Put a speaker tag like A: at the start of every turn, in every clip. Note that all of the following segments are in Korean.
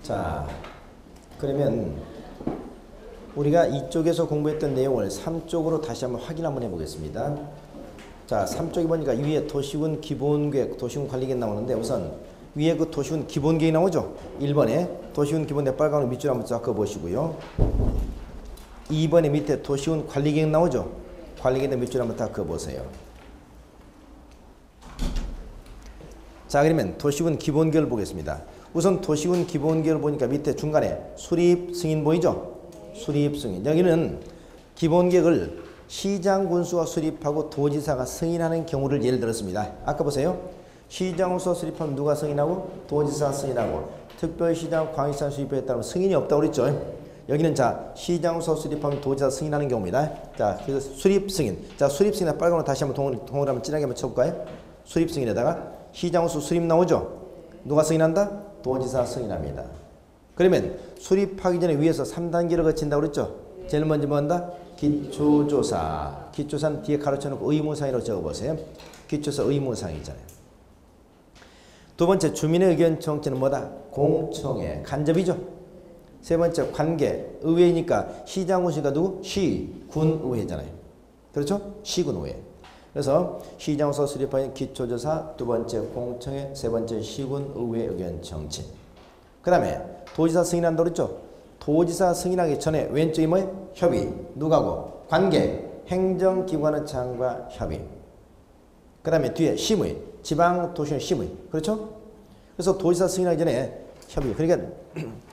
A: 자, 그러면 우리가 이쪽에서 공부했던 내용을 3쪽으로 다시 한번 확인 한번 해보겠습니다. 자, 3쪽에 보니까 위에 도시군 기본계획, 도시군 관리계획 나오는데 우선 위에 그 도시군 기본계획 나오죠? 1번에 도시군 기본계획 빨간으로 밑줄 한번 쫙 그어보시고요. 2번에 밑에 도시군 관리계획 나오죠? 관리계획 밑줄 한번 딱 그어보세요. 자, 그러면 도시군 기본계획을 보겠습니다. 우선 도시군 기본계획을 보니까 밑에 중간에 수립 승인 보이죠? 수립 승인. 여기는 기본계획을 시장 군수가 수립하고 도지사가 승인하는 경우를 예를 들었습니다. 아까 보세요. 시장 군수가 수립하면 누가 승인하고 도지사가 승인하고 특별시장 광역시장 수립에 따르면 승인이 없다고 그랬죠. 여기는 자 시장 군수가 수립하면 도지사가 승인하는 경우입니다. 자, 그래서 수립 승인. 자, 수립 승인에 빨간으로 다시 한번 동을 한번 진하게 한번 쳐볼까요? 수립 승인에다가 시장 군수 수립 나오죠? 누가 승인한다? 도지사 승인합니다. 그러면 수립하기 전에 위에서 3단계를 거친다고 그랬죠? 제일 먼저 뭐 한다? 기초조사. 기초조사는 뒤에 가로쳐놓고 의무사항이라고 적어보세요. 기초조사 의무사항이잖아요. 두 번째 주민의 의견 청취는 뭐다? 공청회. 간접이죠. 세 번째 관계. 의회니까 시장군수가 누구? 시군의회잖아요. 그렇죠? 시군의회. 그래서 시장군수 수립하는 기초조사, 두 번째 공청회, 세 번째 시군의회 의견 청취. 그 다음에 도지사 승인한다고 그랬죠? 도지사 승인하기 전에 왼쪽이 뭐예요? 협의. 누가고? 관계. 행정기관의 장과 협의. 그 다음에 뒤에 심의. 지방도시의 심의. 그렇죠? 그래서 도지사 승인하기 전에 협의. 그러니까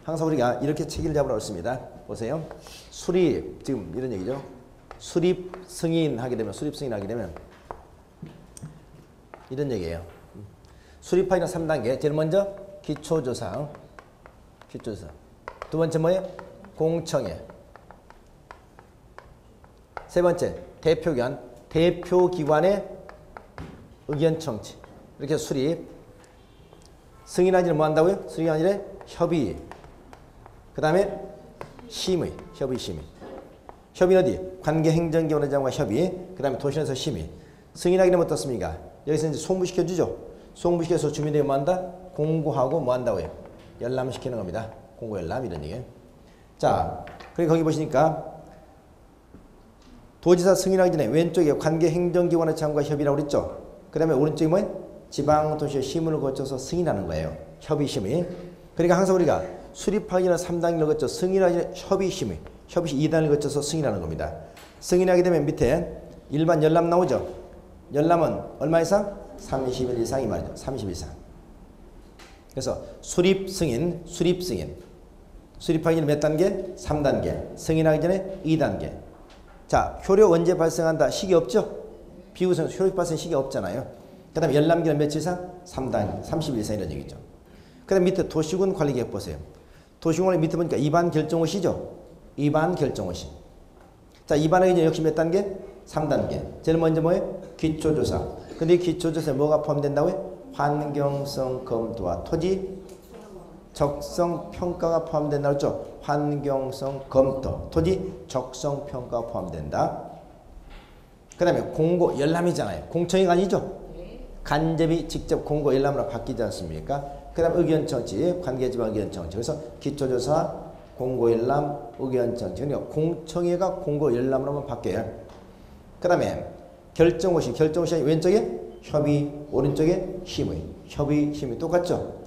A: 항상 우리가 이렇게 체계를 잡으라고 했습니다. 보세요. 수립. 지금 이런 얘기죠. 수립 승인하게 되면 이런 얘기예요. 수립하기는 3단계. 제일 먼저 기초조사. 기초조사. 두 번째 뭐예요? 공청회. 세 번째 대표기관. 대표기관의 의견 청취. 이렇게 수립. 승인하기는 뭐 한다고요? 승인하기 전에 협의. 그 다음에 심의. 협의 심의. 협의는 어디? 관계행정기관의 장과 협의. 그 다음에 도시에서 심의. 승인하기 되면 어떻습니까? 여기서 이제 송부시켜주죠. 송부시켜서 주민들이 뭐 한다? 공고하고 뭐 한다고요? 열람시키는 겁니다. 공고 열람 이런 얘기예요. 자, 그리고 거기 보시니까 도지사 승인하기 전에 왼쪽에 관계행정기관의 장과 협의라고 그랬죠. 그 다음에 오른쪽이 뭐예요? 지방도시의 심의를 거쳐서 승인하는 거예요. 협의심의. 그러니까 항상 우리가 수립하기 전에 3단계를 거쳐 승인하기 전에 협의심의. 협의시 2단을 거쳐서 승인하는 겁니다. 승인하게 되면 밑에 일반 열람 나오죠. 열람은 얼마 이상? 30일 이상이 말이죠. 30일 이상. 그래서 수립 승인, 수립 승인. 수립하기 전에 몇 단계? 3단계. 승인하기 전에 2단계. 자, 효력 언제 발생한다? 시기 없죠? 비구성 효력 발생 시기 없잖아요. 그 다음에 열람기는 며칠 이상? 3단계. 30일 이상 이런 얘기죠. 그 다음에 밑에 도시군 관리계획 보세요. 도시군 관리 밑에 보니까 입안 결정호시죠? 입안 결정호시. 자, 입안하기 전에 역시 몇 단계? 3단계. 제일 먼저 뭐예요? 기초조사. 근데 이 기초조사에 뭐가 포함된다고요? 환경성 검토와 토지 적성 평가가 포함된다고 했죠? 환경성 검토, 토지 적성 평가가 포함된다. 그 다음에 공고 열람이잖아요. 공청회가 아니죠? 간접이 직접 공고 열람으로 바뀌지 않습니까? 그 다음 의견 청취, 관계지방 의견 청취. 그래서 기초조사, 공고 열람, 의견 청취. 그러니까 공청회가 공고 열람으로만 바뀌어요. 그 다음에 결정호시, 결정호시 왼쪽에 협의, 오른쪽에 심의. 협의, 심의 똑같죠?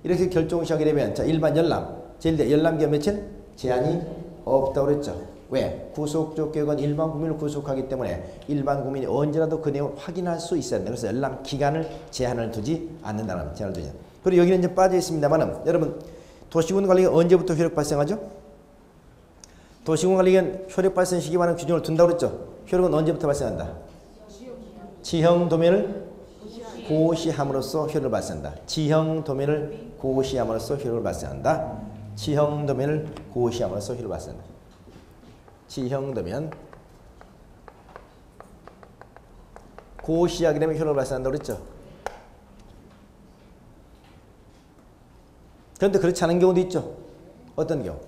A: 이렇게 결정호시 하게 되면 자 일반 열람, 제일 열람기가 며칠? 제한이 없다고 그랬죠. 왜? 구속적 개혁은 일반 국민을 구속하기 때문에 일반 국민이 언제라도 그 내용을 확인할 수 있어야 된다. 그래서 열람 기간을 제한을 두지 않는다는 제한을 두지. 그리고 여기는 이제 빠져 있습니다만은 여러분 도시군 관리가 언제부터 효력 발생하죠? 도시군 관리는 효력 발생 시기만한 규정을 둔다고 그랬죠. 효력은 언제부터 발생한다? 지형 도면을 고시함으로써 효력을 발생한다. 지형 도면을 고시함으로써 효력을 발생한다. 지형 도면을 고시함으로써 효력을 발생한다. 지형 도면 고시하게 되면 효력을 발생한다고 그랬죠. 그런데 그렇지 않은 경우도 있죠. 어떤 경우?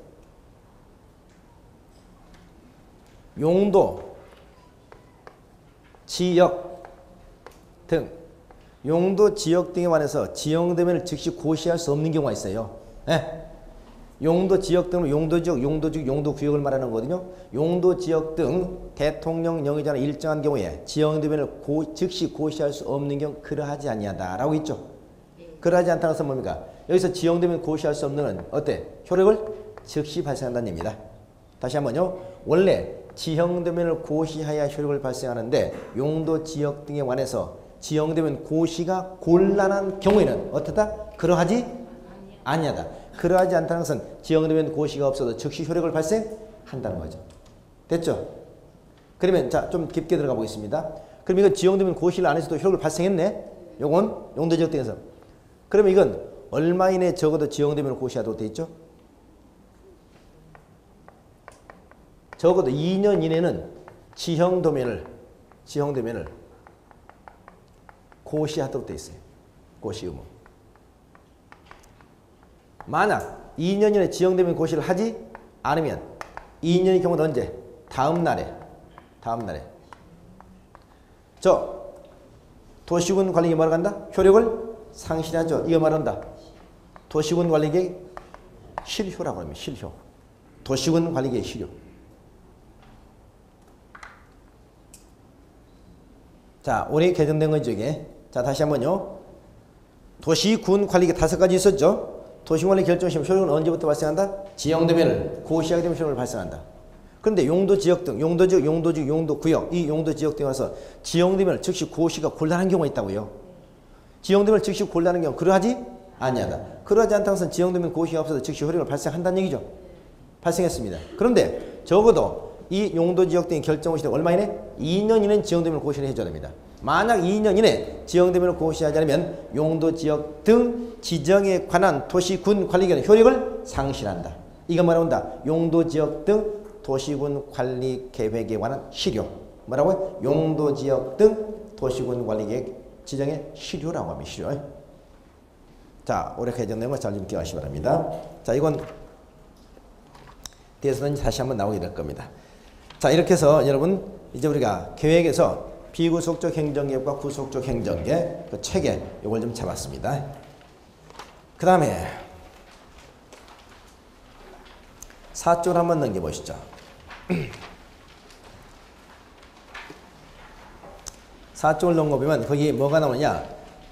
A: 용도, 지역 등 용도, 지역 등에 관해서 지형도면을 즉시 고시할 수 없는 경우가 있어요. 네? 용도 지역 등은 용도 지역, 용도 구역을 말하는 거거든요. 용도 지역 등 대통령 영의자는 일정한 경우에 지형도면을 즉시 고시할 수 없는 경우 그러하지 아니하다라고 있죠. 그러하지 않다는 것은 뭡니까? 여기서 지형도면 고시할 수 없는 건 어때? 효력을 즉시 발생한다는 얘기입니다. 다시 한번요. 원래 지형도면을 고시해야 효력을 발생하는데 용도 지역 등에 관해서 지형도면 고시가 곤란한 경우에는 어떻다? 그러하지 아니하다. 그러하지 않다는 것은 지형도면 고시가 없어도 즉시 효력을 발생한다는 거죠. 됐죠? 그러면 자, 좀 깊게 들어가 보겠습니다. 그럼 이거 지형도면 고시를 안 해서도 효력을 발생했네? 요건 용도 지역 등에서. 그러면 이건 얼마 이내에 적어도 지형도면을 고시하도록 돼 있죠? 적어도 2년 이내는 지형도면을 고시하도록 돼 있어요. 고시 의무. 만약 2년 이내 지형도면 고시를 하지 않으면 2년의 경우는 언제? 다음 날에. 도시군 관리계획 뭐라고 한다? 효력을 상실하죠. 이거 말한다. 도시군 관리계획 실효라고 합니다. 실효. 도시군 관리계획 실효. 자, 올해 개정된 거죠, 이게. 자, 다시 한번요. 도시군 관리계획 5가지 있었죠. 도시관리 결정시험 효력은 언제부터 발생한다? 지형도면을 고시하게 되면 효력을 발생한다. 그런데 용도 지역 등, 용도 지역, 용도 구역, 이 용도 지역 등에 와서 지형도면을 즉시 고시가 곤란한 경우가 있다고요. 지형도면을 즉시 곤란한 경우 그러하지 아니하다. 그러하지 않다는 것은 지형도면 고시가 없어도 즉시 효력을 발생한다는 얘기죠. 발생했습니다. 그런데 적어도 이 용도 지역 등의 결정 시대 얼마 이내? 2년 이내는 지형도면을 고시를 해줘야 됩니다. 만약 2년 이내 지형도면을 고시하지 않으면 용도 지역 등 지정에 관한 도시군 관리계획은 효력을 상실한다. 이거 말한다. 용도 지역 등 도시군 관리 계획에 관한 실효. 뭐라고요? 용도 지역 등 도시군 관리 계획 지정의 실효라고 합니다. 실효. 자, 올해 개정된 거 잘 좀 기억하시기 바랍니다. 자, 이건 뒤에서는 다시 한번 나오게 될 겁니다. 자, 이렇게 해서 여러분 이제 우리가 계획에서 비구속적 행정계획과 구속적 행정계획 그 체계 이걸 좀 잡았습니다. 그 다음에 4쪽을 한번 넘겨보시죠. 4쪽을 넘겨보면 거기 뭐가 나오냐?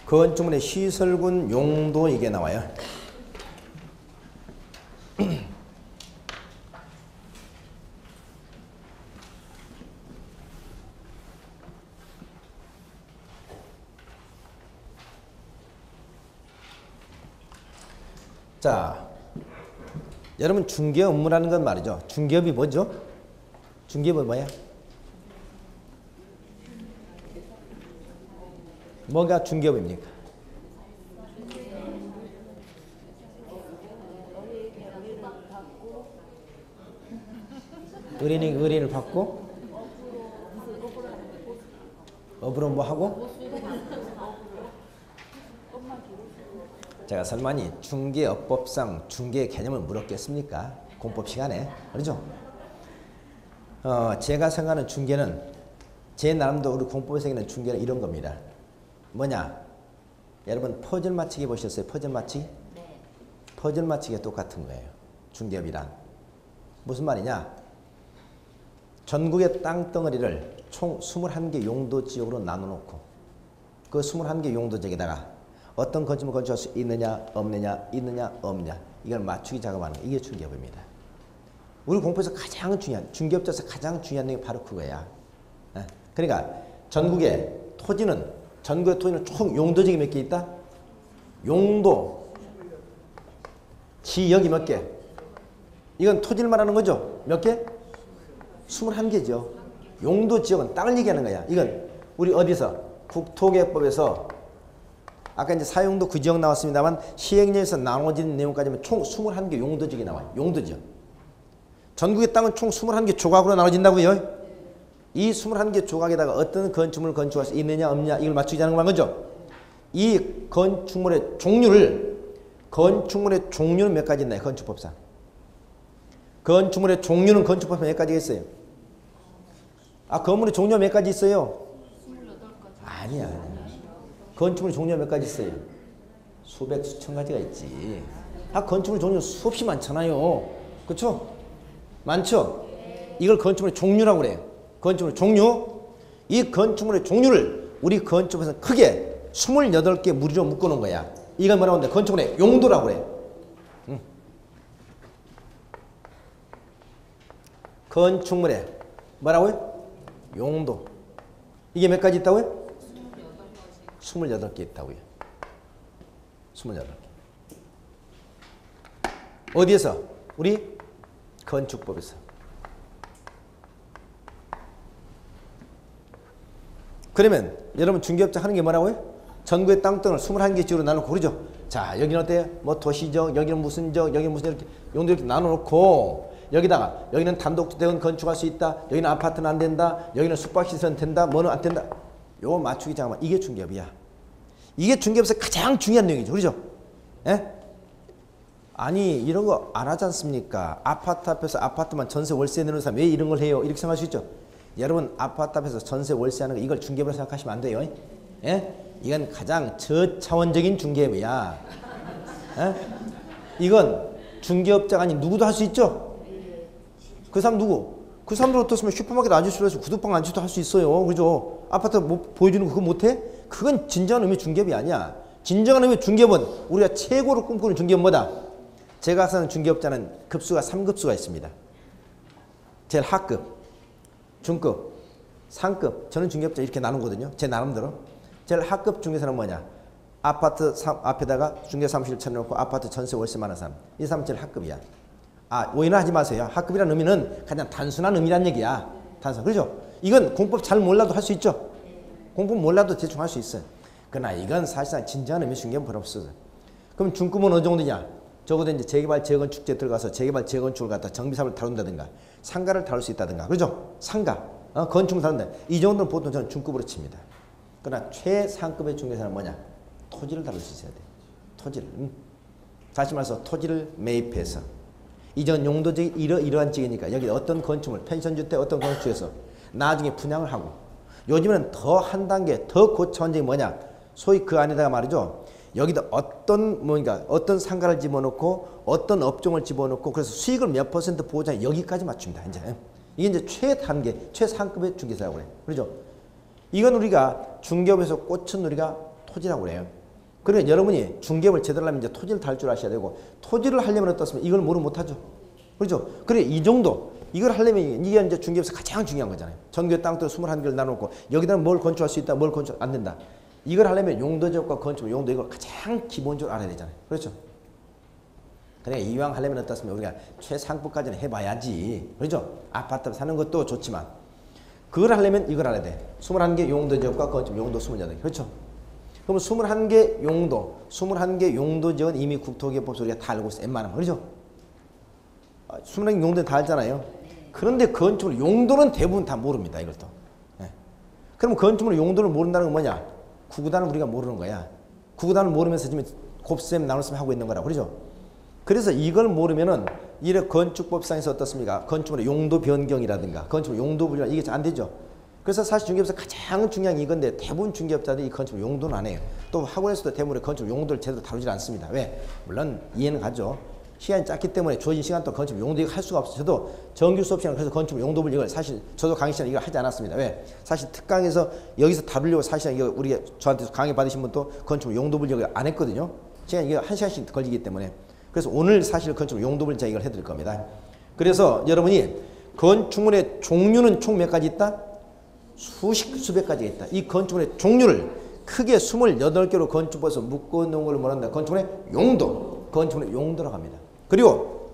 A: 건축물의 시설군 용도 이게 나와요. 자, 여러분 중개 업무라는 건 말이죠. 중개업이 뭐죠? 중개업은 뭐야? 뭐가 중개업입니까? 의뢰인을 받고 업으로 뭐 하고? 제가 설마니 중개업법상 중개 개념을 물었겠습니까? 공법 시간에. 그렇죠? 제가 생각하는 중개는 제 나름도 우리 공법에서 생기는 중개는 이런 겁니다. 뭐냐? 여러분 퍼즐 맞추기 보셨어요? 퍼즐 맞추기? 네. 퍼즐 맞추기가 똑같은 거예요. 중개업이란. 무슨 말이냐? 전국의 땅덩어리를 총 21개 용도 지역으로 나눠놓고 그 21개 용도 지역에다가 어떤 건축물을 건축할 수 있느냐 없느냐 있느냐 없느냐 이걸 맞추기 작업하는 거 이게 중개업입니다. 우리 공부에서 가장 중요한 중개업자에서 가장 중요한 게 바로 그거야. 그러니까 전국의 토지는 총 용도 지역이 몇 개 있다? 용도 지역이 몇 개? 이건 토지를 말하는 거죠. 몇 개? 21개죠. 용도 지역은 땅을 얘기하는 거야. 이건 우리 어디서? 국토개법에서 아까 이제 사용도 구지역 나왔습니다만 시행령에서 나눠진 내용까지 하면 총 21개 용도지역이 나와요. 용도지역. 전국의 땅은 총 21개 조각으로 나눠진다고요. 이 21개 조각에다가 어떤 건축물을 건축할 수 있느냐 없느냐 이걸 맞추자는 거죠. 이 건축물의 종류는 몇 가지 있나요? 건축법상. 건축물의 종류는 건축법상 몇 가지가 있어요? 건물의 종류가 몇 가지 있어요? 28가지. 아니야. 건축물 종류가 몇 가지 있어요? 수백 수천 가지가 있지. 건축물 종류 수없이 많잖아요. 그렇죠? 많죠? 이걸 건축물의 종류라고 그래요. 건축물의 종류. 이 건축물의 종류를 우리 건축에서는 크게 28개 무리로 묶어놓은 거야. 이건 뭐라고 하는데 건축물의 용도라고 그래요. 건축물의 뭐라고요? 용도. 이게 몇 가지 있다고요? 28개 있다고요. 28개. 어디에서? 우리 건축법에서. 그러면 여러분 중개업자 하는 게 뭐라고요? 전국의 땅덩을 21개 지역으로 나눠놓고 그러죠. 자, 여기는 어때요? 뭐 도시적, 여기는 무슨 적, 여기는 무슨 이렇게 용도 이렇게 나눠놓고 여기다가 여기는 단독주택은 건축할 수 있다. 여기는 아파트는 안 된다. 여기는 숙박시설은 된다. 뭐는 안 된다. 요거 맞추기 잠깐만. 이게 중개업이야. 이게 중개업에서 가장 중요한 내용이죠. 그렇죠? 예? 아니 이런 거 안 하지 않습니까? 아파트 앞에서 아파트만 전세 월세 내는 사람 왜 이런 걸 해요? 이렇게 생각할 수 있죠. 여러분 아파트 앞에서 전세 월세 하는 거 이걸 중개업으로 생각하시면 안 돼요. 예? 이건 가장 저차원적인 중개업이야. 예? 이건 중개업자가 아닌 누구도 할 수 있죠. 그 사람 누구? 그 사람들 어떻으면 슈퍼마켓 앉을 수 구두방 앉을 할 수 있어요. 그죠? 아파트 뭐 보여주는 거 그거 못해? 그건 진정한 의미의 중개업이 아니야. 진정한 의미의 중개업은 우리가 최고로 꿈꾸는 중개업은 뭐다? 제가 사는 중개업자는 급수가 3급수가 있습니다. 제일 하급, 중급, 상급. 저는 중개업자 이렇게 나누거든요. 제 나름대로. 제일 하급 중개사는 뭐냐? 아파트 앞에다가 중개사무실 쳐놓고 아파트 전세 월세만 하는 사람. 이 사람은 제일 하급이야. 아, 오해는 하지 마세요. 하급이라는 의미는 그냥 단순한 의미란 얘기야. 단순. 그렇죠? 이건 공법 잘 몰라도 할 수 있죠? 공법 몰라도 대충 할 수 있어요. 그러나 이건 사실상 진정한 의미 중개업은 별로 없어요. 그럼 중급은 어느 정도냐? 적어도 이제 재개발 재건축제 들어가서 재개발 재건축을 갖다 정비사업을 다룬다든가 상가를 다룰 수 있다든가. 그렇죠? 상가, 건축을 다룬다. 이 정도는 보통 저는 중급으로 칩니다. 그러나 최상급의 중개사는 뭐냐? 토지를 다룰 수 있어야 돼. 토지를. 다시 말해서 토지를 매입해서 이전 용도적인 이러한 지역이니까 여기 어떤 건축물, 펜션주택 어떤 건축에서 나중에 분양을 하고 요즘에는 더 한 단계 더 고차원적인 뭐냐? 소위 그 안에다가 말이죠. 여기다 어떤 상가를 집어넣고 어떤 업종을 집어넣고 그래서 수익을 몇 퍼센트 보호자 여기까지 맞춥니다. 이제 이게 이제 최단계, 최상급의 중개사라고 그래요. 그렇죠? 이건 우리가 중개업에서 꽂힌 우리가 토지라고 그래요. 그러니까 여러분이 중개업을 제대로 하려면 이제 토지를 다룰 줄 아셔야 되고 토지를 하려면 어떻습니까? 이걸 모르면 못하죠. 그렇죠? 그래 이 정도 이걸 하려면 이게 이제 중개업에서 가장 중요한 거잖아요. 전국의 땅들 21개를 나눠놓고 여기다는 뭘 건축할 수 있다, 뭘 건축 안 된다. 이걸 하려면 용도지역과 건축, 용도 이걸 가장 기본적으로 알아야 되잖아요. 그렇죠? 그러니까 이왕 하려면 어떻습니까? 우리가 최상급까지는 해봐야지. 그렇죠? 아파트 사는 것도 좋지만 그걸 하려면 이걸 알아야 돼. 21개 용도지역과 건축, 용도 28개. 그렇죠? 그럼 21개 용도, 21개 용도지역은 이미 국토기업법에서 우리가 다 알고 있어요. 웬만하면. 그렇죠? 21개 용도는 다 알잖아요. 그런데 건축물 용도는 대부분 다 모릅니다. 이걸 또. 네. 그럼 건축물 용도를 모른다는 건 뭐냐? 구구단을 우리가 모르는 거야. 구구단을 모르면서 지금 곱셈 나눗셈 하고 있는 거라. 그렇죠? 그래서 이걸 모르면은 이래 건축법상에서 어떻습니까? 건축물의 용도 변경이라든가 건축물 용도 분류 이게 안 되죠. 그래서 사실 중개업에서 가장 중요한 게 이건데 대부분 중개업자들이 이 건축물 용도는 안 해요. 또 학원에서도 대부분 건축물 용도를 제대로 다루질 않습니다. 왜? 물론 이해는 가죠. 시간이 짧기 때문에 주어진 시간 동안 건축물 용도 이걸 할 수가 없어요. 저도 정규 수업 시간에 그래서 건축물 용도를 이걸 사실 저도 강의 시간에 이걸 하지 않았습니다. 왜? 사실 특강에서 여기서 다루려고 사실은 이거 우리 저한테 강의 받으신 분도 건축물 용도를 이걸 안 했거든요. 시간 이게 1시간씩 걸리기 때문에 그래서 오늘 사실 건축물 용도를 제가 이걸 해드릴 겁니다. 그래서 여러분이 건축물의 종류는 총 몇 가지 있다? 수백 가지가 있다. 이 건축물의 종류를 크게 28개로 건축법에서 묶어놓은 걸 뭐란다? 건축물의 용도. 건축물의 용도라고 합니다. 그리고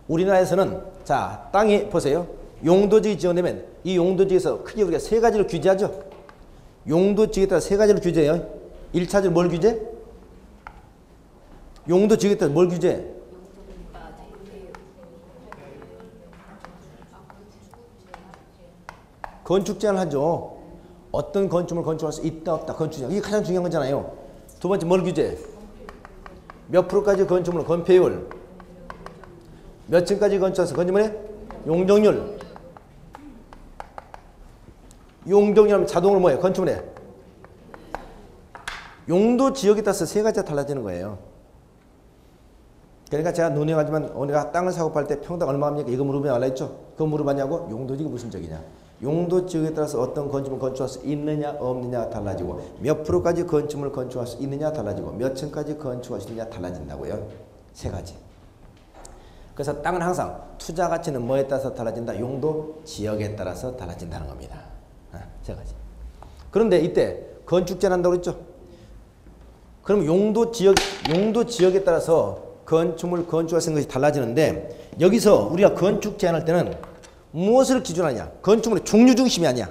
A: 우리나라에서는 자 땅이 보세요. 용도지역 지정되면 이 용도지역에서 크게 우리가 세 가지를 규제하죠. 용도지역에 따라 세 가지를 규제해요. 1차적으로 뭘 규제? 용도지역에 따라 뭘 규제? 건축 제한을 하죠. 어떤 건축물을 건축할 수 있다 없다. 건축 제한. 이게 가장 중요한 거잖아요. 두 번째 뭘 규제? 몇 프로까지 건축물 건폐율, 몇 층까지 건축해서 건축물의 용적률. 용적률하면 자동으로 뭐예요? 건축물의 용도 지역에 따라서 세 가지가 달라지는 거예요. 그러니까 제가 눈에 가지만 우리가 땅을 사고 팔 때 평당 얼마 합니까? 이거 물어보면 알라 했죠? 그거 물어봤냐고? 용도지가 무슨 적이냐? 용도 지역에 따라서 어떤 건축물을 건축할 수 있느냐 없느냐 달라지고 몇 프로까지 건축물을 건축할 수 있느냐 달라지고 몇 층까지 건축할 수 있느냐 달라진다고요. 세 가지. 그래서 땅은 항상 투자 가치는 뭐에 따라서 달라진다? 용도 지역에 따라서 달라진다는 겁니다. 세 가지. 그런데 이때 건축제를 한다고 그랬죠? 그럼 용도 지역에 따라서 건축물 건축할 것이 달라지는데 여기서 우리가 건축 제한할 때는 무엇을 기준하냐? 건축물의 종류 중심이 아니야.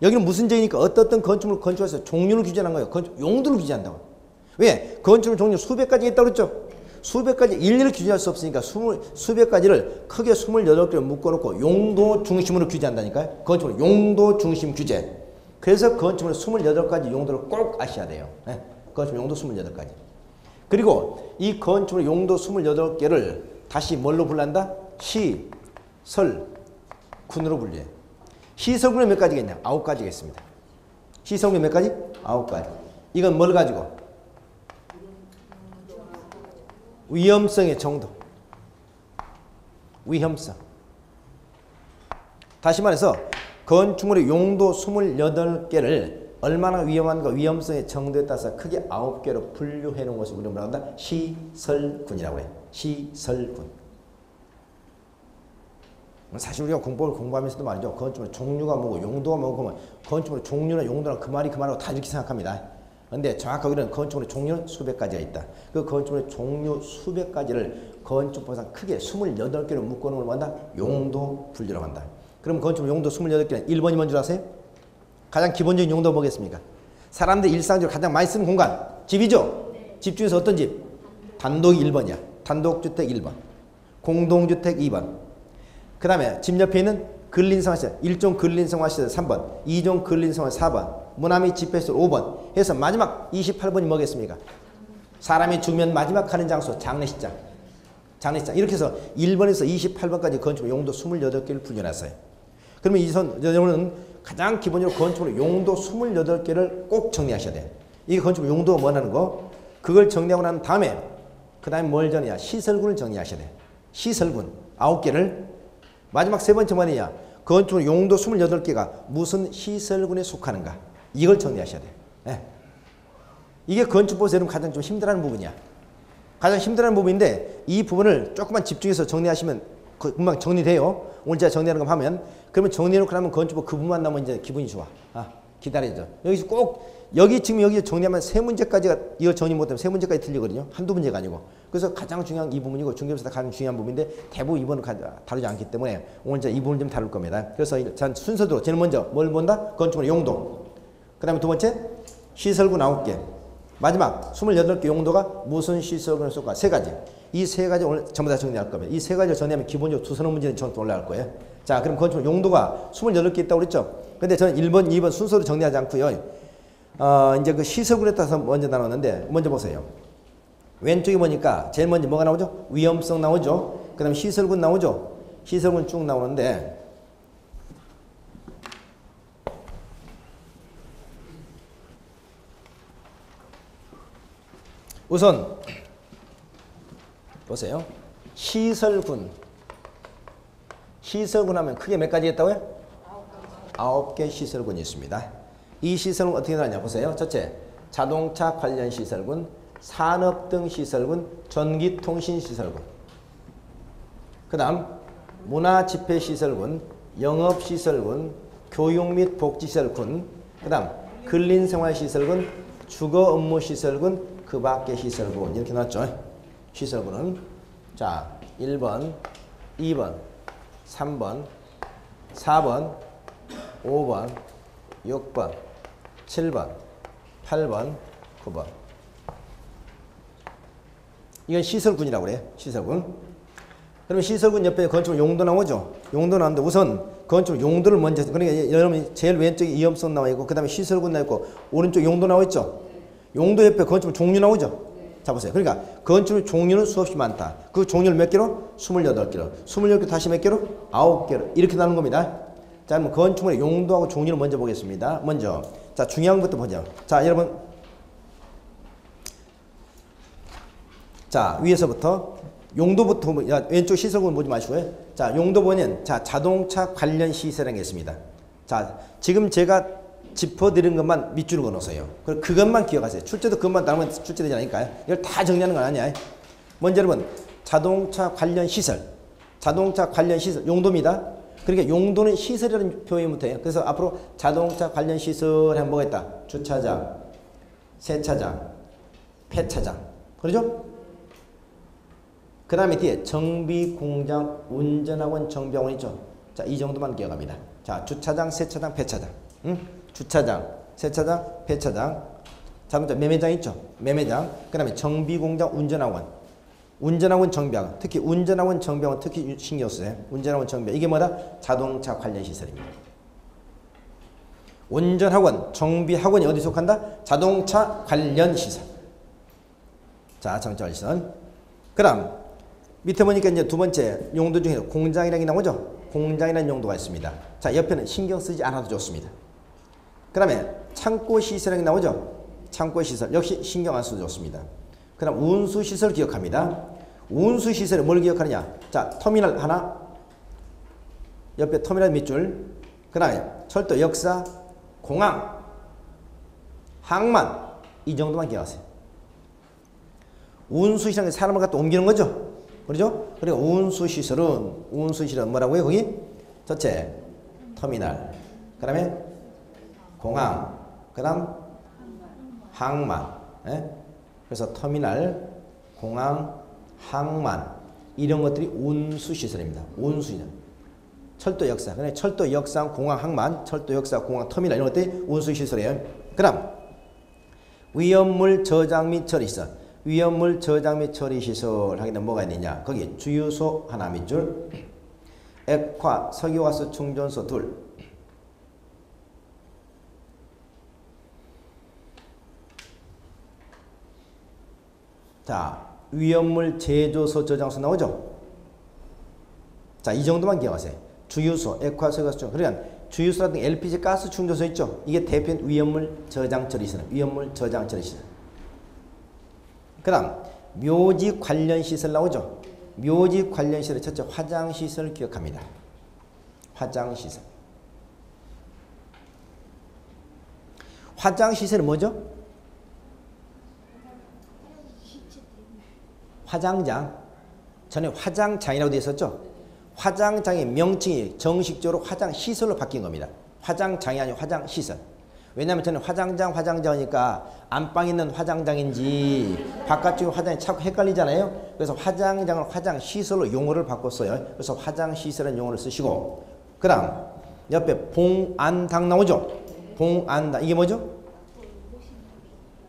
A: 여기는 무슨 제이니까 어떤 건축물을 건축해서 종류를 규정한 거예요. 용도를 규정한다고. 왜? 건축물 종류 수백 가지 있다고 그랬죠? 수백 가지 일일을 규정할 수 없으니까 수백 가지를 크게 28개를 묶어놓고 용도 중심으로 규제한다니까요. 건축물 용도 중심 규제. 그래서 건축물 28가지 용도를 꼭 아셔야 돼요. 네? 건축물 용도 28가지. 그리고 이 건축물 용도 28개를 다시 뭘로 불러한다? 시, 설, 군으로 분류해. 시설군이 몇 가지겠냐? 9가지가 있습니다. 시설군이 몇 가지? 9가지. 이건 뭘 가지고? 위험성의 정도. 위험성. 다시 말해서 건축물의 용도 28개를 얼마나 위험한가 위험성의 정도에 따라서 크게 9개로 분류해 놓은 것을 우리가 뭐라고 한다? 시설군이라고 해. 시설군. 사실 우리가 공부하면서도 말이죠. 건축물 종류가 뭐고 용도가 뭐고 건축물의 종류나 용도나 그 말하고 다 이렇게 생각합니다. 그런데 정확하게 우리는 건축물의 종류는 수백 가지가 있다. 그 건축물의 종류 수백 가지를 건축법상 크게 28개로 묶어놓은 걸 한다? 용도 분류라고 한다. 그럼 건축물 용도 28개는 1번이 뭔지 아세요? 가장 기본적인 용도 뭐겠습니까? 사람들 일상적으로 가장 많이 쓰는 공간. 집이죠? 네. 집 중에서 어떤 집? 단독이 1번이야. 단독주택 1번. 공동주택 2번. 그 다음에 집 옆에 있는 근린생활시설 1종 근린생활시설 3번, 2종 근린생활 4번, 무남이 집회시설 5번 해서 마지막 28번이 뭐겠습니까? 사람이 죽으면 마지막 가는 장소 장례식장. 장례식장. 이렇게 해서 1번에서 28번까지 건축물 용도 28개를 분류해놨어요. 그러면 여러분은 가장 기본적으로 건축물 용도 28개를 꼭 정리하셔야 돼요. 이게 건축물 용도가 뭐라는 거? 그걸 정리하고 난 다음에 그 다음에 뭘 정리해야? 시설군을 정리하셔야 돼요. 시설군 9개를 마지막 세 번째 뭐냐? 건축물 용도 28개가 무슨 시설군에 속하는가? 이걸 정리하셔야 돼요. 네. 이게 건축법에서 여러분 가장 좀 힘들어하는 부분이야. 가장 힘들어하는 부분인데 이 부분을 조금만 집중해서 정리하시면 금방 정리돼요. 오늘 제가 정리하는 거 하면 그러면 정리해놓고 나면 건축법 그 부분만 나면 이제 기분이 좋아. 기다려줘. 여기서 꼭 지금 여기 정리하면 세 문제까지가 이거 정리 못하면 세 문제까지 틀리거든요. 한두 문제가 아니고. 그래서 가장 중요한 이 부분이고 중개업에서 가장 중요한 부분인데 대부분 이번을 다루지 않기 때문에 오늘 제가 이 부분을 좀 다룰 겁니다. 그래서 전 순서대로 저는 먼저 뭘 본다? 건축물 용도. 그 다음에 두 번째 시설군 9개. 마지막 28개 용도가 무슨 시설군에 속하? 세 가지. 이 세 가지 오늘 전부 다 정리할 겁니다. 이 세 가지를 정리하면 기본적으로 두 서너 문제는 전부 올라갈 거예요. 자, 그럼 건축물 용도가 28개 있다고 그랬죠? 근데 저는 1번, 2번 순서로 정리하지 않고요. 이제 그 시설군에 따라서 먼저 나눴는데, 먼저 보세요. 왼쪽에 보니까 제일 먼저 뭐가 나오죠? 위험성 나오죠? 그 다음에 시설군 나오죠? 시설군 쭉 나오는데, 우선, 보세요. 시설군. 시설군 하면 크게 몇 가지 있다고요? 9개 시설군이 있습니다. 이 시설은 어떻게 나냐 보세요. 첫째, 자동차 관련 시설군, 산업 등 시설군, 전기통신 시설군. 그 다음 문화 집회 시설군, 영업 시설군, 교육 및 복지 시설군, 그 다음 근린생활 시설군, 주거 업무 시설군, 그 밖의 시설군. 이렇게 나왔죠. 시설군은 자 1번, 2번, 3번, 4번, 5번, 6번, 7번, 8번, 9번. 이건 시설군이라고 그래요. 시설군. 그러면 시설군 옆에 건축물 용도 나오죠. 용도 나오는데 우선 건축물 용도를 먼저, 그러니까 여러분 제일 왼쪽에 위험성 나와 있고 그 다음에 시설군 나와 있고 오른쪽 용도 나와 있죠. 용도 옆에 건축물 종류 나오죠. 자 보세요. 그러니까 건축물 종류는 수없이 많다. 그 종류를 몇 개로? 28개로. 28개 다시 몇 개로? 9개로. 이렇게 나누는 겁니다. 자, 그럼 건축물의 용도하고 종류를 먼저 보겠습니다. 먼저, 자, 중요한 것부터 보죠. 자, 여러분. 자, 위에서부터 용도부터 야, 왼쪽 시설군 보지 마시고요. 자, 용도 보면 자, 자동차 관련 시설이라는 게 있습니다. 자, 지금 제가 짚어드린 것만 밑줄을 그어놓으세요. 그것만 기억하세요. 출제도 그것만 따르면 출제되지 않으니까요. 이걸 다 정리하는 건 아니야. 먼저 여러분, 자동차 관련 시설. 자동차 관련 시설, 용도입니다. 그러니까 용도는 시설이라는 표현부터 해요. 그래서 앞으로 자동차 관련 시설 하면 뭐가 있다? 주차장, 세차장, 폐차장. 그러죠? 그 다음에 뒤에 정비공장, 운전학원, 정비학원 있죠? 자, 이 정도만 기억합니다. 자, 주차장, 세차장, 폐차장. 응? 주차장, 세차장, 폐차장. 자동차 매매장 있죠? 매매장. 그 다음에 정비공장, 운전학원. 운전학원, 정비학원. 특히 운전학원, 정비학원 특히 신경 쓰세요. 운전학원, 정비학원. 이게 뭐다? 자동차 관련 시설입니다. 운전학원, 정비학원이 어디 속한다? 자동차 관련 시설. 자, 자동차 관련 시설. 그 다음 밑에 보니까 이제 두 번째 용도 중에 공장이라는 게 나오죠? 공장이라는 용도가 있습니다. 자, 옆에는 신경 쓰지 않아도 좋습니다. 그 다음에 창고 시설이라는 게 나오죠? 창고 시설. 역시 신경 안 써도 좋습니다. 그 다음 운수 시설 기억합니다. 운수 시설은 뭘 기억하느냐? 자, 터미널 하나, 옆에 터미널 밑줄, 그 다음에 철도, 역사, 공항, 항만, 이 정도만 기억하세요. 운수 시설은 사람을 갖다 옮기는 거죠? 그렇죠? 그리고 운수 시설은 뭐라고요? 거기? 첫째, 터미널, 그 다음에 공항, 그 다음 항만. 예? 그래서 터미널, 공항, 항만 이런 것들이 운수시설입니다. 운수시설. 철도 역사. 그러니까 철도 역사, 공항, 항만, 철도 역사, 공항, 터미널 이런 것들이 운수시설이에요. 그 다음 위험물 저장 및 처리 시설. 위험물 저장 및 처리 시설 하게 되면 뭐가 있느냐. 거기 주유소 하나 밑줄, 액화, 석유가스 충전소 둘, 자, 위험물 제조소 저장소 나오죠? 자, 이 정도만 기억하세요. 주유소, 액화, 석유가스 충전. 그러니까 주유소라든가 LPG 가스 충전소 있죠? 이게 대표인 위험물 저장 처리시설. 위험물 저장 처리시설. 그 다음 묘지 관련 시설 나오죠? 묘지 관련 시설의 첫째 화장시설 기억합니다. 화장시설. 화장시설은 뭐죠? 화장장. 전에 화장장이라고 되어 있었죠? 화장장의 명칭이 정식적으로 화장시설로 바뀐 겁니다. 화장장이 아니고 화장시설. 왜냐하면 저는 화장장 하니까 안방에 있는 화장장인지 바깥쪽에 화장이 자꾸 헷갈리잖아요. 그래서 화장장을 화장시설로 용어를 바꿨어요. 그래서 화장시설은 용어를 쓰시고, 그 다음 옆에 봉안당 나오죠? 봉안당. 이게 뭐죠?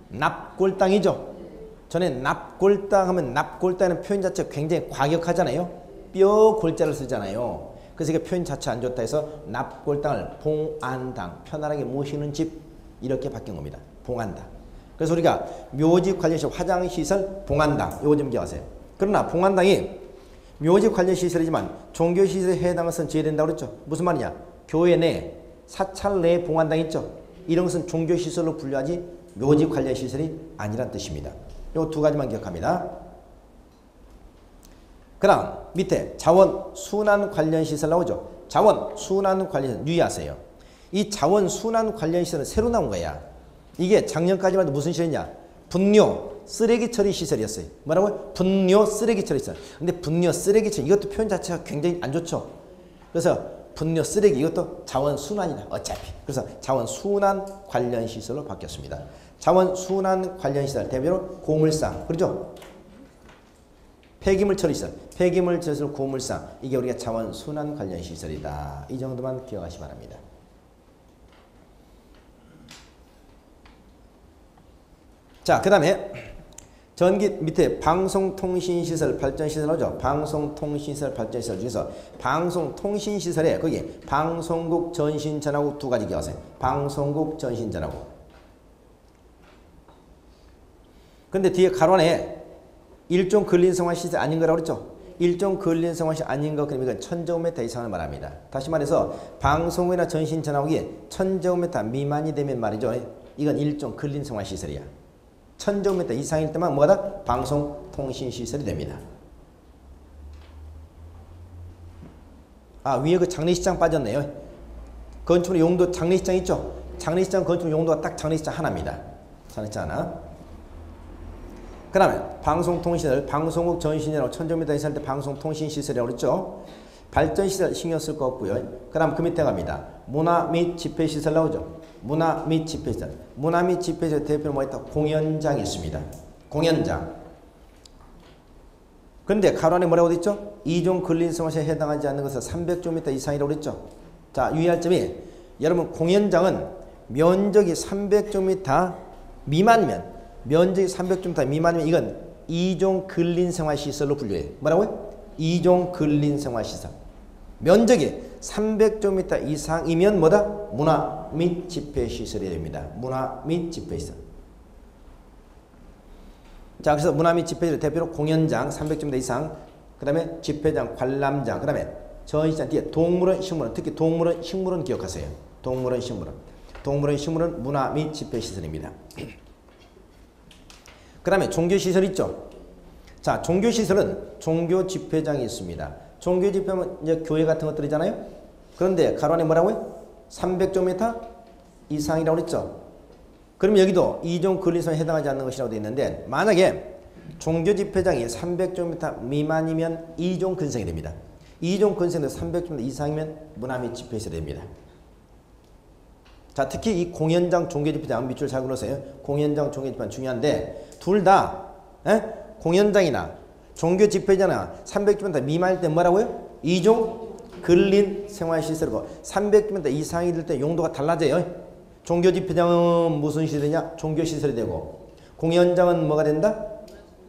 A: 납골당이죠? 전에 납골당 하면 납골당이라는 표현 자체가 굉장히 과격하잖아요. 뼈 골자를 쓰잖아요. 그래서 이게 표현 자체 안 좋다 해서 납골당을 봉안당, 편안하게 모시는 집 이렇게 바뀐 겁니다. 봉안당. 그래서 우리가 묘지 관련시설 화장시설 봉안당 이거 좀 기억하세요. 그러나 봉안당이 묘지 관련시설이지만 종교시설에 해당한 것은 제외된다고 그랬죠. 무슨 말이냐. 교회 내 사찰 내 봉안당 있죠. 이런 것은 종교시설로 분류하지 묘지 관련시설이 아니란 뜻입니다. 이 두 가지만 기억합니다. 그 다음 밑에 자원 순환 관련 시설 나오죠. 자원 순환 관련 시설 유의하세요. 이 자원 순환 관련 시설은 새로 나온 거야. 이게 작년까지만 해도 무슨 시설이냐. 분뇨 쓰레기 처리 시설이었어요. 뭐라고요? 분뇨 쓰레기 처리 시설. 근데 분뇨 쓰레기 처리 이것도 표현 자체가 굉장히 안 좋죠. 그래서 분뇨 쓰레기 이것도 자원 순환이다 어차피. 그래서 자원 순환 관련 시설로 바뀌었습니다. 자원 순환 관련 시설 대표로 고물상. 그렇죠? 폐기물 처리시설, 폐기물 처리시설 고물상 이게 우리가 자원 순환 관련 시설이다. 이 정도만 기억하시 바랍니다. 자, 그 다음에 전기 밑에 방송통신시설 발전시설 나오죠. 방송통신시설 발전시설 중에서 방송통신시설에 거기 방송국 전신전화국 두 가지 기억하세요. 방송국 전신전화국. 근데 뒤에 가로 안에 일종 근린생활시설 아닌 거라고 그랬죠. 일종 근린생활시설 아닌 거 그러면 이건 1000제곱미터 이상을 말합니다. 다시 말해서 방송이나 전신전화국이 1000제곱미터 미만이 되면 말이죠. 이건 일종 근린생활시설이야. 1000제곱미터 이상일 때만 뭐다? 방송통신시설이 됩니다. 아, 위에 그 장례식장 빠졌네요. 건축의 용도 장례식장 있죠? 장례식장 건축 용도가 딱 장례식장 하나입니다. 장례식장 하나. 그 다음에 방송통신시설, 방송국 전신이라고 1000제곱미터 이상 할 때 방송통신시설이라고 그랬죠? 발전시설 신경 쓸 거 없고요. 그 다음 그 밑에 갑니다. 문화 및 집회시설 나오죠? 문화 및 집회시설. 문화 및 집회시설 대표로 뭐 있다? 공연장이 있습니다. 공연장. 그런데 가로 안에 뭐라고 되어있죠? 2종 근린생활시에 해당하지 않는 것은 300제곱미터 이상이라고 그랬죠? 자, 유의할 점이 여러분 공연장은 면적이 300제곱미터 미만이면 면적이 300제곱미터 미만이면 이건 2종 근린생활시설로 분류해요. 뭐라고요? 2종 근린생활시설. 면적이 300제곱미터 이상이면 뭐다? 문화 및 집회시설이 됩니다. 문화 및 집회시설. 자, 그래서 문화 및 집회시설 대표로 공연장 300제곱미터 이상, 그 다음에 집회장, 관람장, 그 다음에 전시장 뒤에 동물원, 식물원, 특히 동물원, 식물원 기억하세요. 동물원, 식물원. 동물원, 식물원 문화 및 집회시설입니다. 그 다음에 종교시설 있죠? 자, 종교시설은 종교집회장이 있습니다. 종교집회는 이제 교회 같은 것들이잖아요. 그런데 가로 안에 뭐라고요? 300제곱미터 이상이라고 그랬죠. 그럼 여기도 2종 근린생활에 해당하지 않는 것이라고 되어 있는데 만약에 종교집회장이 300제곱미터 미만이면 2종 근생이 됩니다. 2종 근생도 300제곱미터 이상이면 문화 및 집회시설이 됩니다. 자, 특히 이 공연장, 종교집회장 밑줄 잘 그러세요. 공연장, 종교집회장 중요한데 둘 다 공연장이나 종교집회장이나 300제곱미터 미만일 때 뭐라고요? 2종 근린생활시설이고 300제곱미터 이상이 될 때 용도가 달라져요. 종교집회장은 무슨 시설이냐? 종교시설이 되고 공연장은 뭐가 된다?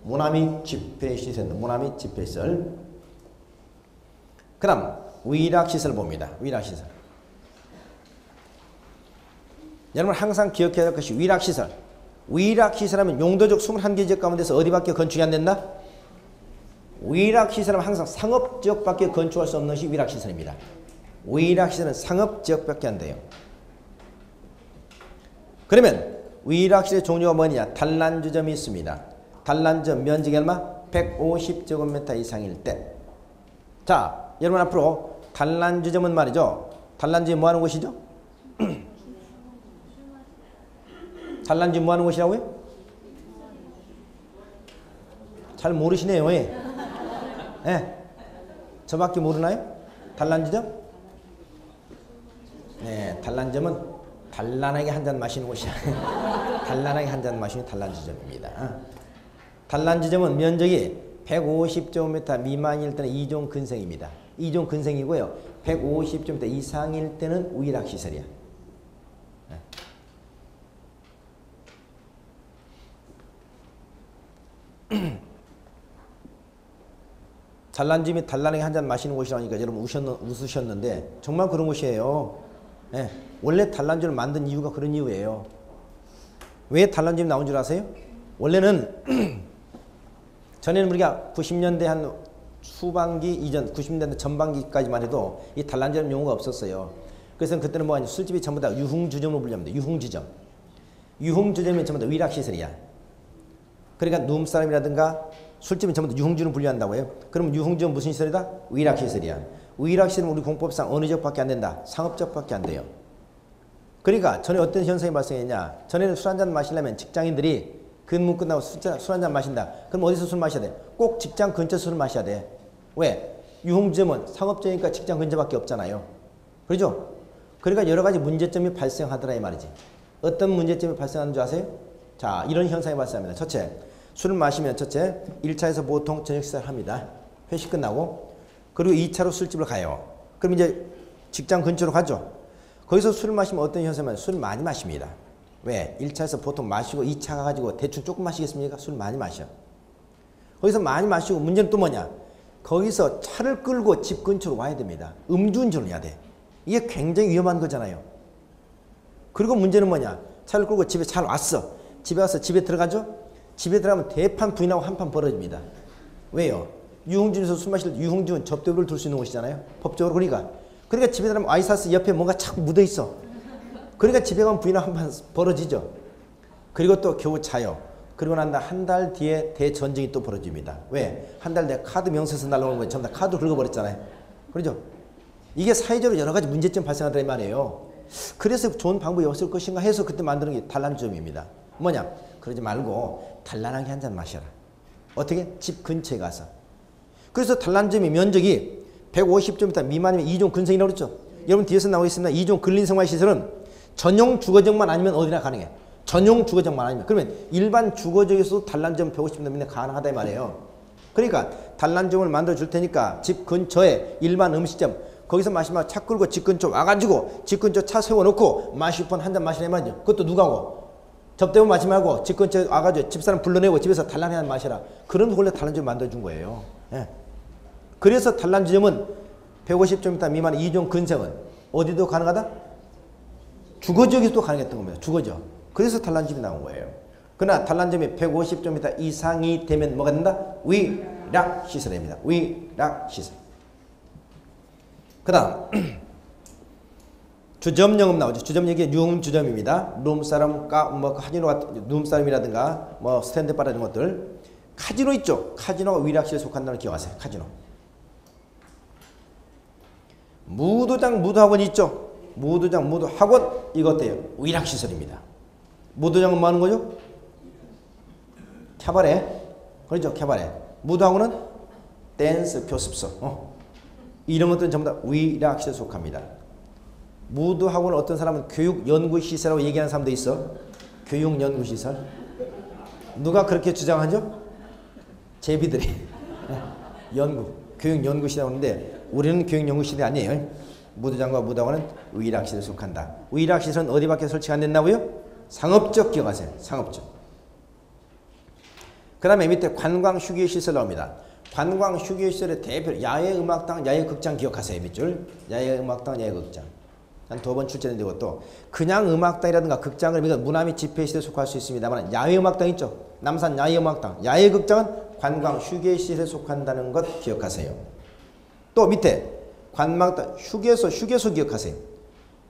A: 문화 및 집회시설. 문화 및 집회시설. 그 다음 위락시설 봅니다. 위락시설. 여러분 항상 기억해야 할 것이 위락시설. 위락시설하면 용도적 21개 지역 가운데서 어디밖에 건축이 안 된다? 위락시설은 항상 상업지역밖에 건축할 수 없는 것이 위락시설입니다. 위락시설은 상업지역밖에 안 돼요. 그러면 위락시설의 종류가 뭐냐? 단란주점이 있습니다. 단란주점 면적이 얼마? 150제곱미터 이상일 때. 자, 여러분 앞으로 단란주점은 말이죠. 단란주점이 뭐 하는 곳이죠? 단란주점 뭐 하는 곳이라고요? 잘 모르시네요. 예. 네. 저밖에 모르나요? 단란주점? 네, 단란주점은 단란하게 한 잔 마시는 곳이야. 단란하게 한 잔 마시는 단란주점입니다. 단란주점은 면적이 150제곱미터 미만일 때는 2종 근생입니다. 2종 근생이고요. 150제곱미터 이상일 때는 위락시설이야. 단란주점이 단란하게 한 잔 마시는 곳이라니까 여러분 웃으셨는데 정말 그런 곳이에요. 네. 원래 단란주점을 만든 이유가 그런 이유예요. 왜 단란주점이 나온 줄 아세요? 원래는 전에는 우리가 90년대 한 후반기 이전 90년대 전반기까지만 해도 이 단란주점 용어가 없었어요. 그래서 그때는 뭐가 술집이 전부 다 유흥주점으로 불립니다. 유흥주점. 유흥주점이 전부 다 위락시설이야. 그러니까 누움사람이라든가 술집은 전부 다 유흥주를 분류한다고 해요. 그럼 유흥주는 무슨 시설이다? 위락시설이야. 위락시설은 우리 공법상 어느 지역밖에 안 된다? 상업지역밖에 안 돼요. 그러니까 전에 어떤 현상이 발생했냐? 전에는 술 한잔 마시려면 직장인들이 근무 끝나고 술 한잔 마신다. 그럼 어디서 술 마셔야 돼? 꼭 직장 근처 술을 마셔야 돼. 왜? 유흥주점은 상업지역이니까 직장 근처밖에 없잖아요. 그렇죠? 그러니까 여러 가지 문제점이 발생하더라 이 말이지. 어떤 문제점이 발생하는 줄 아세요? 자, 이런 현상이 발생합니다. 첫째, 술을 마시면 첫째 1차에서 보통 저녁 식사를 합니다. 회식 끝나고. 그리고 2차로 술집을 가요. 그럼 이제 직장 근처로 가죠. 거기서 술을 마시면 어떤 현상이면 술을 많이 마십니다. 왜? 1차에서 보통 마시고 2차 가가지고 대충 조금 마시겠습니까? 술 많이 마셔. 거기서 많이 마시고 문제는 또 뭐냐? 거기서 차를 끌고 집 근처로 와야 됩니다. 음주운전을 해야 돼. 이게 굉장히 위험한 거잖아요. 그리고 문제는 뭐냐? 차를 끌고 집에 잘 왔어. 집에 와서 집에 들어가죠? 집에 들어가면 대판 부인하고 한판 벌어집니다. 왜요? 유흥주에서 술 마실 때 유흥주는 접대부를 둘 수 있는 곳이잖아요. 법적으로. 그러니까 집에 들어가면 아이사스 옆에 뭔가 자꾸 묻어 있어. 그러니까 집에 가면 부인하고 한판 벌어지죠. 그리고 또 겨우 자요. 그리고 난 한 달 뒤에 대전쟁이 또 벌어집니다. 왜? 한 달 뒤에 카드 명세서 날라오는 거예요. 전부 다 카드 긁어버렸잖아요. 그렇죠? 이게 사회적으로 여러 가지 문제점 발생한다는 말이에요. 그래서 좋은 방법이 없을 것인가 해서 그때 만드는 게 단란주점입니다. 뭐냐? 그러지 말고 단란하게 한 잔 마셔라. 어떻게? 집 근처에 가서. 그래서 단란주점의 면적이 150제곱미터 미만이면 2종 근생이라고 그랬죠. 여러분 뒤에서 나오고 있습니다. 2종 근린생활시설은 전용 주거지역만 아니면 어디나 가능해. 전용 주거지역만 아니면. 그러면 일반 주거지역에서도 단란주점 150제곱미터 미만 가능하다 이 말이에요. 그러니까 단란주점을 만들어 줄 테니까 집 근처에 일반 음식점 거기서 마시면 차 끌고 집 근처 와가지고 집 근처 차 세워놓고 마실 뻔 한 잔 마시라 말이죠. 그것도 누가 하고 접대면 마지 말고 집 근처에 와가지고 집사람 불러내고 집에서 단란해 한 마시라. 그런 원래 단란주점 만들어준 거예요. 예. 그래서 단란주점은 150제곱미터 미만 2종 근생은 어디도 가능하다? 주거지역에서도 가능했던 겁니다. 주거지역. 그래서 단란주점이 나온 거예요. 그러나 단란주점이 150제곱미터 이상이 되면 뭐가 된다? 위락시설입니다. 위락시설. 그 다음 주점영업 나오죠. 주점영업이 룸주점입니다. 룸사람, 카지노 같은 룸사람이라든가 뭐 스탠드바 이런 것들. 카지노 있죠. 카지노가 위락시설에 속한다는 걸 기억하세요. 카지노. 무도장, 무도학원 있죠. 무도장, 무도학원 이것도요. 위락시설입니다. 무도장은 뭐 하는 거죠? 캐바레. 그렇죠. 캐바레. 무도학원은 댄스 교습소. 이런 것들은 전부 다 위락시설에 속합니다. 무도학원은 어떤 사람은 교육연구시설이라고 얘기하는 사람도 있어. 교육연구시설. 누가 그렇게 주장하죠? 제비들이. 교육연구시설이라고 하는데 우리는 교육연구시설이 아니에요. 무도장과 무도학원은 위락시설에 속한다. 위락시설은 어디밖에 설치가 안 된다고요? 상업적 기억하세요. 상업적. 그 다음에 밑에 관광휴게시설 나옵니다. 관광휴게시설의 대표 야외음악당, 야외극장 기억하세요. 밑줄. 야외음악당, 야외극장. 한 2번 출제된 것도 그냥 음악당이라든가 극장을 문화 및 집회시설에 속할 수 있습니다만 야외음악당 있죠. 남산 야외음악당. 야외극장은 관광휴게시설에 속한다는 것 기억하세요. 또 밑에 관광당, 휴게소 기억하세요.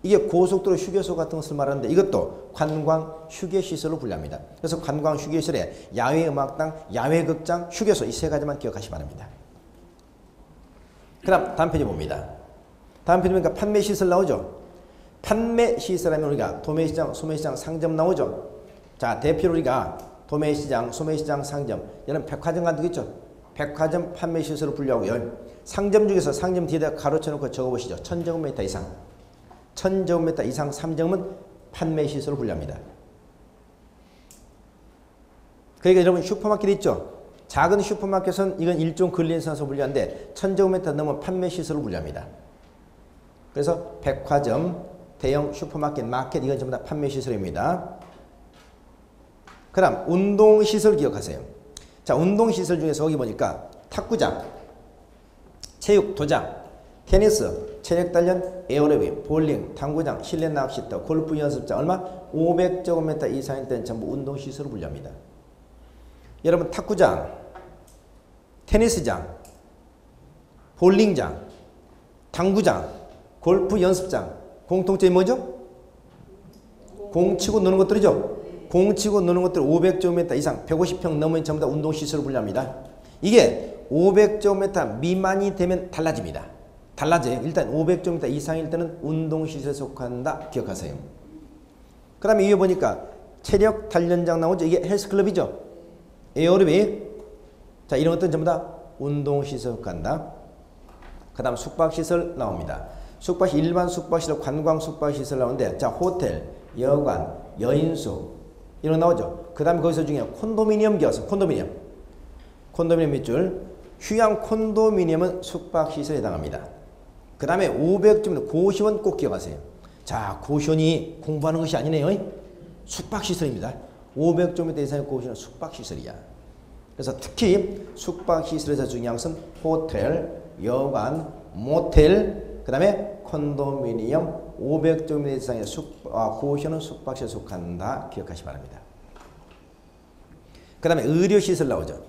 A: 이게 고속도로 휴게소 같은 것을 말하는데 이것도 관광휴게시설로 분류합니다. 그래서 관광휴게시설에 야외음악당, 야외극장, 휴게소 이 3가지만 기억하시기 바랍니다. 그 다음 다음 페이지 봅니다. 다음 페이지 보니까 판매시설 나오죠. 판매시설 하면 우리가 도매시장, 소매시장, 상점 나오죠. 자, 대표로 우리가 도매시장, 소매시장, 상점. 여러분 백화점 같은 거 있죠. 백화점 판매시설을 분류하고요. 상점 중에서 상점 뒤에다 가로쳐놓고 적어보시죠. 1000제곱미터 이상. 1000제곱미터 이상 3점은 판매시설을 분류합니다. 그러니까 여러분 슈퍼마켓 있죠. 작은 슈퍼마켓은 이건 일종 근린생활에서 분류하는데 1000제곱미터 넘으면 판매시설을 분류합니다. 그래서 백화점, 대형 슈퍼마켓, 마켓 이건 전부 다 판매시설입니다. 그 다음 운동시설 기억하세요. 자, 운동시설 중에서 여기 보니까 탁구장, 체육, 도장, 테니스, 체력단련, 에어로빅, 볼링, 당구장, 실내 낚시터, 골프 연습장 얼마? 500제곱미터 이상일 때는 전부 운동시설을 분류합니다. 여러분 탁구장, 테니스장, 볼링장, 당구장, 골프 연습장 공통점이 뭐죠? 공 치고 노는 것들이죠. 공 치고 노는 것들 500제곱미터 이상 150평 넘으면 전부 다 운동시설을 분류합니다. 이게 500제곱미터 미만이 되면 달라집니다. 달라져요. 일단 500제곱미터 이상일 때는 운동시설에 속한다. 기억하세요. 그 다음에 위에 보니까 체력 단련장 나오죠. 이게 헬스클럽이죠. 에어로빅. 자, 이런 것들은 전부 다 운동시설에 속한다. 그 다음 숙박시설 나옵니다. 숙박시, 일반 숙박시설, 관광 숙박시설 나오는데 자, 호텔, 여관, 여인숙 이런 거 나오죠. 그 다음에 거기서 중에 콘도미니엄 기어서 콘도미니엄 밑줄. 휴양 콘도미니엄은 숙박시설에 해당합니다. 그 다음에 500제곱미터 고시원 꼭 기억하세요. 자, 고시원이 공부하는 것이 아니네요. 숙박시설입니다. 500제곱미터 이상의 고시원은 숙박시설이야. 그래서 특히 숙박시설에서 중요한 것은 호텔, 여관, 모텔, 그 다음에 콘도미니엄 500제곱미터 이상의 고시원은 숙박시설에 속한다. 기억하시기 바랍니다. 그 다음에 의료시설 나오죠.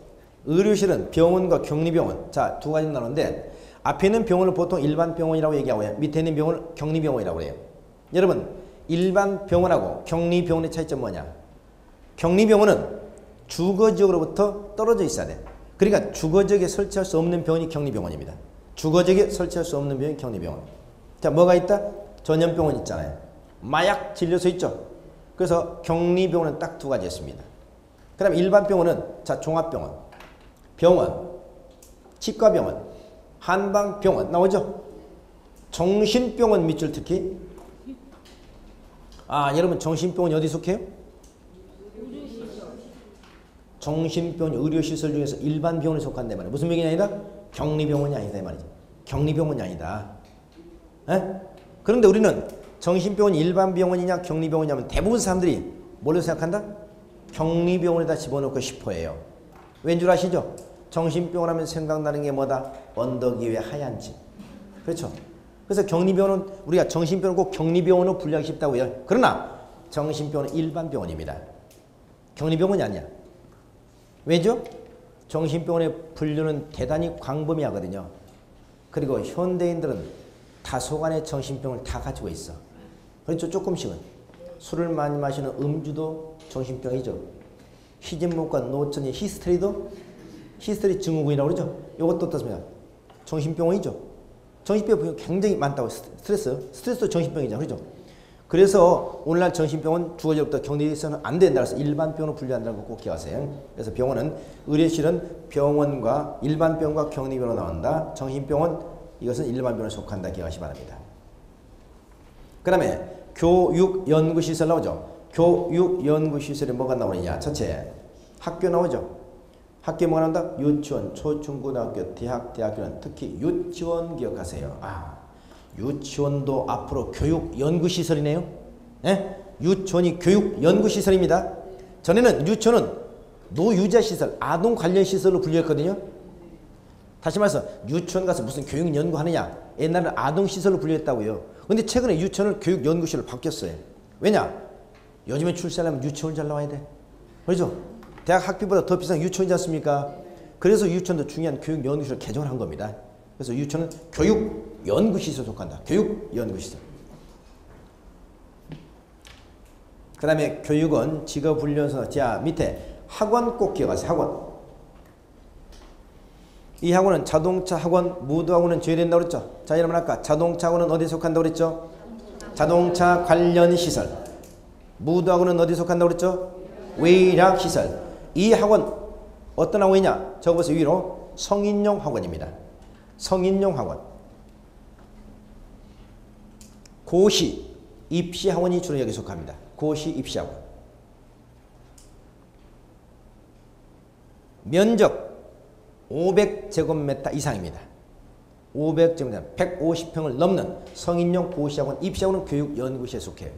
A: 의료실은 병원과 격리병원. 자, 2가지 나오는데 앞에 있는 병원을 보통 일반 병원이라고 얘기하고요. 밑에 있는 병원을 격리병원이라고 해요. 여러분 일반 병원하고 격리병원의 차이점 뭐냐? 격리병원은 주거지역으로부터 떨어져 있어야 돼. 그러니까 주거지역에 설치할 수 없는 병원이 격리병원입니다. 주거지역에 설치할 수 없는 병원이 격리병원. 자, 뭐가 있다? 전염병원 있잖아요. 마약 진료소 있죠. 그래서 격리병원은 딱 두 가지 있습니다. 그 다음에 일반 병원은 자, 종합병원, 병원, 치과병원, 한방병원 나오죠. 정신병원 밑줄 특히. 아, 여러분 정신병원이 어디 속해요? 정신병원 의료시설 중에서 일반 병원에 속한데 말이야. 무슨 병원이 아니다? 격리병원이 아니다 이 말이죠. 격리병원이 아니다. 에? 그런데 우리는 정신병원이 일반 병원이냐 격리병원이냐면 대부분 사람들이 뭘로 생각한다? 격리병원에다 집어넣고 싶어해요. 왠 줄 아시죠? 정신병원 하면 생각나는 게 뭐다? 언덕 위에 하얀 집. 그렇죠? 그래서 격리병원은 우리가 정신병원을 꼭 격리병원으로 분류하기 쉽다고요. 그러나 정신병원은 일반 병원입니다. 격리병원이 아니야. 왜죠? 정신병원의 분류는 대단히 광범위하거든요. 그리고 현대인들은 다소간의 정신병을 다 가지고 있어. 그렇죠? 조금씩은. 술을 많이 마시는 음주도 정신병이죠. 희진목과 노천의 히스테리도 히스테리 증후군이라고 그러죠. 이것도 어떻습니까? 정신병원이죠. 정신병이 굉장히 많다고. 스트레스도 정신병이죠. 그렇죠? 그래서 오늘날 정신병원 주거지역부터 격리해서는 안 된다. 그래서 일반 병원으로 분류한다는 거 꼭 기억하세요. 그래서 병원은 의료실은 병원과 일반 병원과 격리병원으로 나온다. 정신병원 이것은 일반 병원에 속한다. 기억하시기 바랍니다. 그 다음에 교육연구시설 나오죠. 교육연구시설에 뭐가 나오느냐. 첫째, 학교 나오죠. 학교에 뭐가 나온다? 유치원, 초중고등학교, 대학교는 특히 유치원 기억하세요. 아, 유치원도 앞으로 교육연구시설이네요. 예? 유치원이 교육연구시설입니다. 전에는 유치원은 노유자시설, 아동 관련 시설로 분류했거든요. 다시 말해서 유치원 가서 무슨 교육연구하느냐. 옛날에는 아동시설로 분류했다고요. 근데 최근에 유치원을 교육연구실로 바뀌었어요. 왜냐? 요즘에 출세하려면 유치원 잘 나와야 돼. 그렇죠? 대학 학비보다 더 비싼 유치원이지 않습니까? 그래서 유치원도 중요한 교육연구실을 개정을 한 겁니다. 그래서 유치원은 교육연구시설 속한다. 교육연구시설. 그 다음에 교육은 직업훈련소. 자, 밑에 학원 꼭 기억하세요. 학원. 이 학원은 자동차 학원, 무도학원은 제외된다고 그랬죠. 자, 여러분 아까 자동차 학원은 어디에 속한다고 그랬죠? 자동차 관련 시설. 무도학원은 어디에 속한다고 그랬죠? 의학시설. 이 학원 어떤 학원이냐? 적어보세요. 위로 성인용 학원입니다. 성인용 학원. 고시, 입시 학원이 주로 여기 속합니다. 고시, 입시 학원. 면적 500제곱미터 이상입니다. 500제곱미터, 150평을 넘는 성인용 고시학원, 입시학원은 교육연구시에 속해요.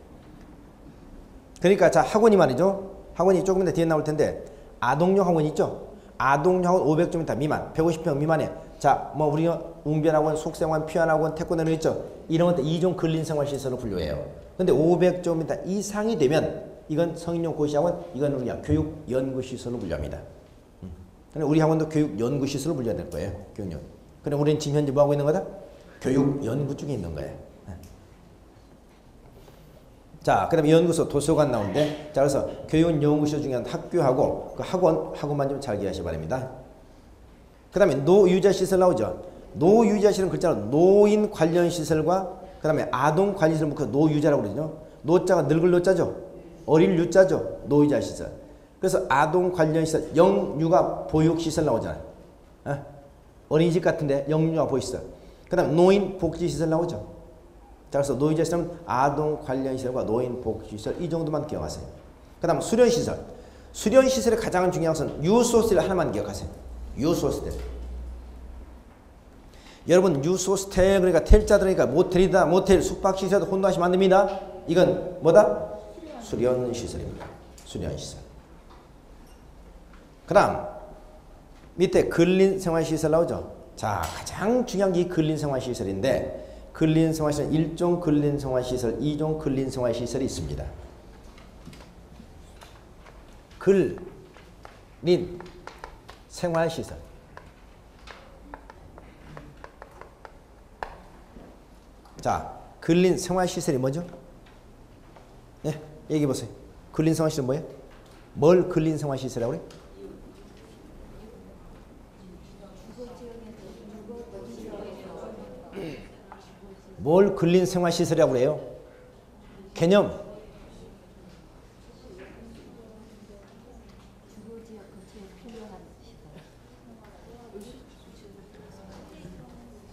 A: 그러니까 자, 학원이 말이죠. 학원이 조금 더 뒤에 나올 텐데 아동용 학원 있죠. 아동용 학원 500제곱미터 미만, 150평 미만에 자, 뭐 우리가 웅변학원, 속생학원, 피아노학원, 태권도는 있죠. 이런 것들 2종 근린생활시설로 분류해요. 근데 500제곱미터 이상이 되면 이건 성인용 고시학원, 이건 우리가 교육연구시설로 분류합니다. 우리 학원도 교육연구시설로 분류해야 될 거예요. 교육연. 그럼 우리는 지금 현재 뭐하고 있는 거다? 교육연구 중에 있는 거예요. 자, 그 다음에 연구소, 도서관 나오는데, 자, 그래서 교육연구시설 중에 학교하고 그 학원만 좀 잘 기억하시기 바랍니다. 그 다음에 노유자시설 나오죠. 노유자시설은 글자로 노인 관련 시설과 그 다음에 아동 관련 시설을 묶어서 노유자라고 그러죠. 노자가 늙을 노자죠. 어릴 유자죠. 노유자시설. 그래서 아동 관련 시설, 영유아 보육시설 나오잖아요. 어린이집 같은데 영유아 보육시설. 그 다음 노인 복지시설 나오죠. 자, 그래서 노유자시설은 아동 관련 시설과 노인 복지시설 이 정도만 기억하세요. 그 다음 수련시설. 수련시설의 가장 중요한 것은 유소스텔 하나만 기억하세요. 유소스텔. 여러분 유소스텔 그러니까 텔자 들으니까 모텔이다. 모텔 숙박시설도 혼동하시면 안 됩니다. 이건 뭐다? 수련시설입니다. 수련시설. 그 다음 밑에 근린생활시설 나오죠. 자, 가장 중요한 게 이 근린생활시설인데 근린생활시설은 1종 근린생활시설, 2종 근린생활시설이 있습니다. 근린생활시설. 자, 근린생활시설이 뭐죠? 네, 얘기해보세요. 근린생활시설은 뭐예요? 뭘 근린생활시설이라고 그래? 뭘 근린생활시설이라고 그래요? 개념.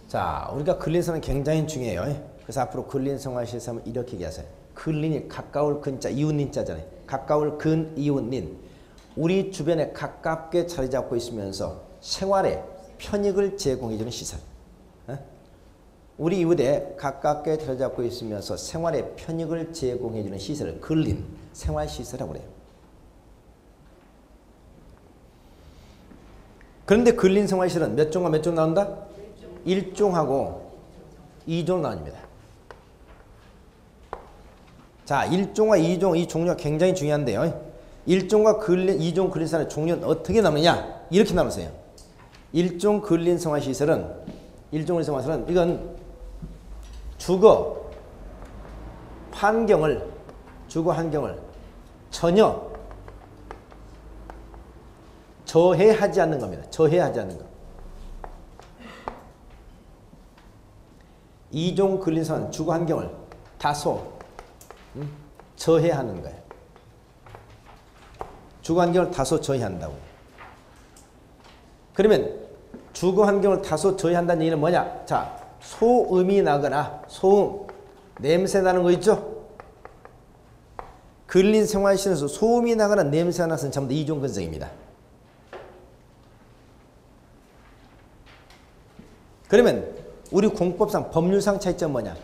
A: 자, 우리가 근린생활은 굉장히 중요해요. 그래서 앞으로 근린생활시설은 이렇게 얘기하세요. 근린이 가까울 근자, 이웃닌자잖아요. 가까울 근, 이웃닌. 우리 주변에 가깝게 자리 잡고 있으면서 생활에 편익을 제공해주는 시설. 우리 이웃에 가깝게 자리 잡고 있으면서 생활에 편익을 제공해주는 시설을 근린 생활시설이라고 그래요. 그런데 근린 생활시설은 몇 종과 몇 종 나온다? 1종하고 2종 나뉩니다. 자, 1종과 2종 이 종류가 굉장히 중요한데요. 1종과 근린, 2종 근린생활의 종류는 어떻게 나누냐? 이렇게 나누세요. 1종 근린생활시설은 1종 근린생활시설은 이건 주거 환경을 전혀 저해하지 않는 겁니다. 저해하지 않는 것. 2종 근린생활은 주거 환경을 다소 저해하는 거예요. 주거 환경을 다소 저해한다고. 그러면 주거 환경을 다소 저해한다는 얘기는 뭐냐? 자, 소음이 나거나 소음, 냄새 나는 거 있죠? 근린생활시설에서 소음이 나거나 냄새가 나서는 전부 다 2종 근성입니다. 그러면 우리 공법상 법률상 차이점 뭐냐?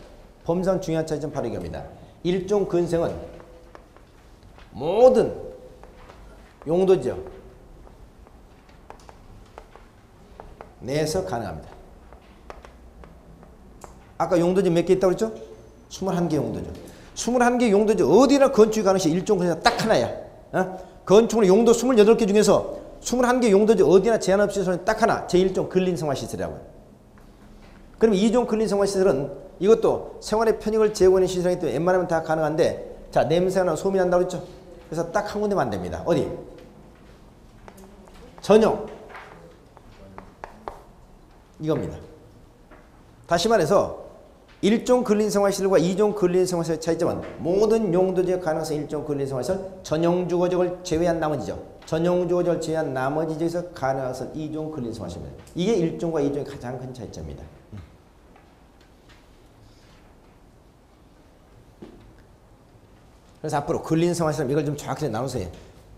A: 법률상 중요한 차이점 바로 이겁니다. 1종 근성은 모든 용도죠. 내에서 가능합니다. 아까 용도지 몇 개 있다고 그랬죠? 21개 용도죠. 21개 용도죠. 어디나 건축이 가능시 1종 근성 딱 하나야. 건축은 용도 28개 중에서 21개 용도죠. 어디나 제한 없이 시설은 딱 하나. 제1종 근린생활시설이라고요. 그럼 2종 근린생활시설은 이것도 생활의 편익을 제공하는 시설이기 때문에 웬만하면 다 가능한데, 자, 냄새나 소음이 난다고 그랬죠? 그래서 딱 한 군데만 안 됩니다. 어디? 전용. 이겁니다. 다시 말해서 1종 근린생활시설과 2종 근린생활시설의 차이점은 모든 용도지역 가능성 1종 근린생활시설 전용주거지역을 제외한 나머지죠. 전용주거지역을 제외한 나머지 지역에서 가능성 2종 근린생활시설입니다. 이게 1종과 2종의 가장 큰 차이점입니다. 그래서 앞으로 근린생활시설 이걸 좀 정확히 나누세요.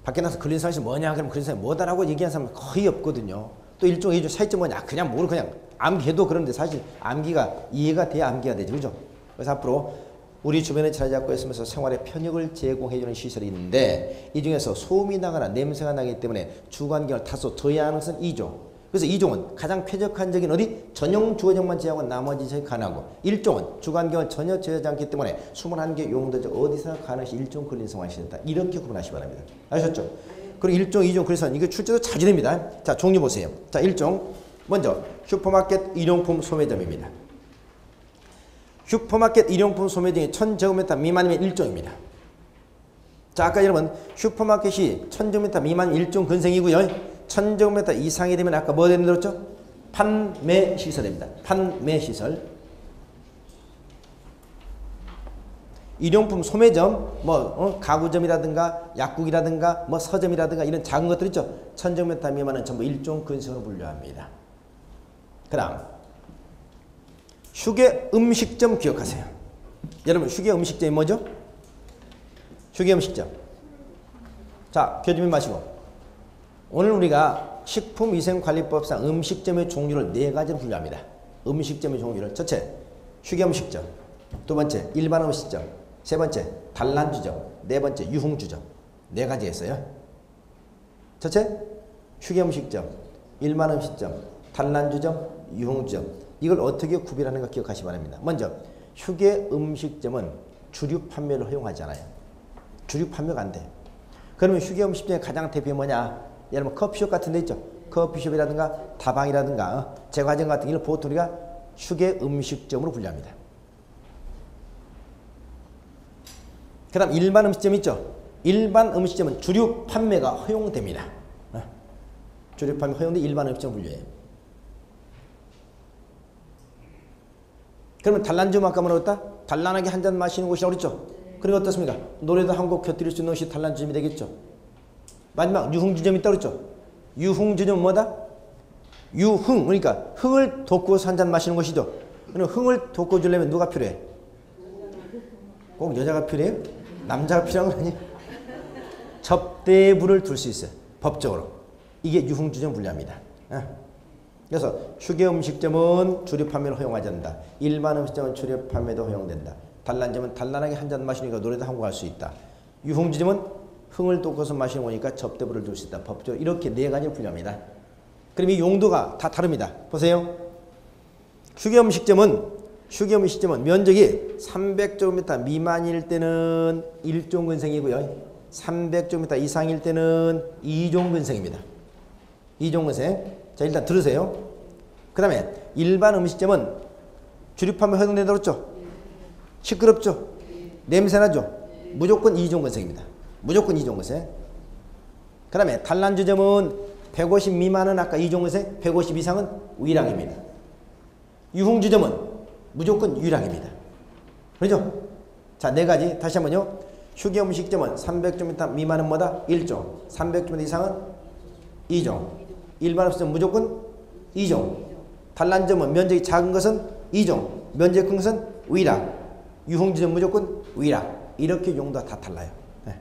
A: 밖에 나서 근린생활시설 뭐냐 그러면 근린생활 뭐다라고 얘기하는 사람은 거의 없거든요. 또 1종, 2종 차이점 뭐냐 그냥 모르고 그냥 암기해도 그런데 사실 암기가 이해가 돼야 암기가 되죠. 그죠? 그래서 앞으로 우리 주변에 자리 잡고 있으면서 생활에 편익을 제공해주는 시설이 있는데 이 중에서 소음이 나거나 냄새가 나기 때문에 주거환경을 다소 저해하는 것은 2종. 그래서 2종은 가장 쾌적한적인 어디? 전용 주거지역만 제외하고 나머지 지역이 가능하고 1종은 주거환경을 전혀 제어하지 않기 때문에 21개 용도적 어디서나 가능시 1종 근린생활시설이다. 이렇게 구분하시기 바랍니다. 아셨죠? 그리고 1종, 2종 근린생활 이게 출제도 자주 됩니다. 자, 종류 보세요. 자, 1종 먼저 슈퍼마켓 일용품 소매점입니다. 슈퍼마켓 일용품 소매점이 1000제곱미터 미만이면 1종입니다. 자, 아까 여러분 슈퍼마켓이 1000제곱미터 미만이면 1종 근생이고요. 1000제곱미터 이상이 되면 아까 뭐 되는 들었죠? 판매시설입니다. 판매시설. 일용품 소매점, 가구점이라든가 약국이라든가 서점이라든가 이런 작은 것들 있죠? 1000제곱미터 미만은 전부 1종 근성으로 분류합니다. 그 다음 휴게 음식점 기억하세요. 여러분 휴게 음식점이 뭐죠? 휴게 음식점. 자, 교주님 마시고 오늘 우리가 식품위생관리법상 음식점의 종류를 4가지로 분류합니다. 음식점의 종류를 첫째 휴게 음식점, 두 번째 일반 음식점, 세 번째 단란주점, 네 번째 유흥주점. 4가지 했어요. 첫째 휴게 음식점, 일반 음식점, 단란주점, 유흥주점. 이걸 어떻게 구별하는가 기억하시기 바랍니다. 먼저 휴게 음식점은 주류 판매를 허용하지 않아요. 주류 판매가 안 돼. 그러면 휴게 음식점의 가장 대표 뭐냐? 여러분 커피숍 같은 데 있죠? 커피숍이라든가 다방이라든가 제과점 같은 경우는 보통 우리가 휴게 음식점으로 분류합니다. 그 다음 일반 음식점 있죠? 일반 음식점은 주류 판매가 허용됩니다. 주류 판매 허용돼 일반 음식점 분류해요. 그러면 단란주점 아까 뭐라고 했다? 단란하게 한 잔 마시는 곳이라고 그랬죠? 그리고 어떻습니까? 노래도 한 곡 곁들일 수 있는 것이 단란주점이 되겠죠? 마지막 유흥주점이 있다고 그랬죠? 유흥주점은 뭐다? 유흥, 그러니까 흥을 돋구어서 한 잔 마시는 것이죠. 그럼 흥을 돋궈주려면 누가 필요해? 꼭 여자가 필요해요? 남자가 필요한 건 아니에요. 접대부를 둘 수 있어요. 법적으로. 이게 유흥주점 분류합니다. 그래서 휴게 음식점은 주류 판매를 허용하지 않는다. 일반 음식점은 주류 판매도 허용된다. 단란점은 단란하게 한 잔 마시니까 노래도 한 곡 할 수 있다. 유흥주점은 흥을 돋궈서 마시는 거니까 접대부를 둘 수 있다. 법적으로 이렇게 네 가지를 분류합니다. 그럼 이 용도가 다 다릅니다. 보세요. 휴게 음식점은 면적이 300제곱미터 미만일 때는 1종 근생이고요. 300제곱미터 이상일 때는 2종 근생입니다. 2종 근생. 자, 일단 들으세요. 그 다음에 일반 음식점은 주류 판매 허용된다고 그랬죠? 시끄럽죠? 냄새나죠? 무조건 2종 근생입니다. 무조건 2종 근생. 그 다음에 단란주점은 150 미만은 아까 2종 근생, 150 이상은 위락입니다. 유흥주점은 무조건 유락입니다. 그렇죠? 자, 네 가지. 다시 한번요. 휴게 음식점은 300제곱미터 미만은 뭐다? 1종. 300제곱미터 이상은 2종. 일반 음식점은 무조건 2종. 단란점은 면적이 작은 것은 2종. 면적이 큰 것은 위락. 유흥주점 무조건 위락. 이렇게 용도가 다 달라요. 네.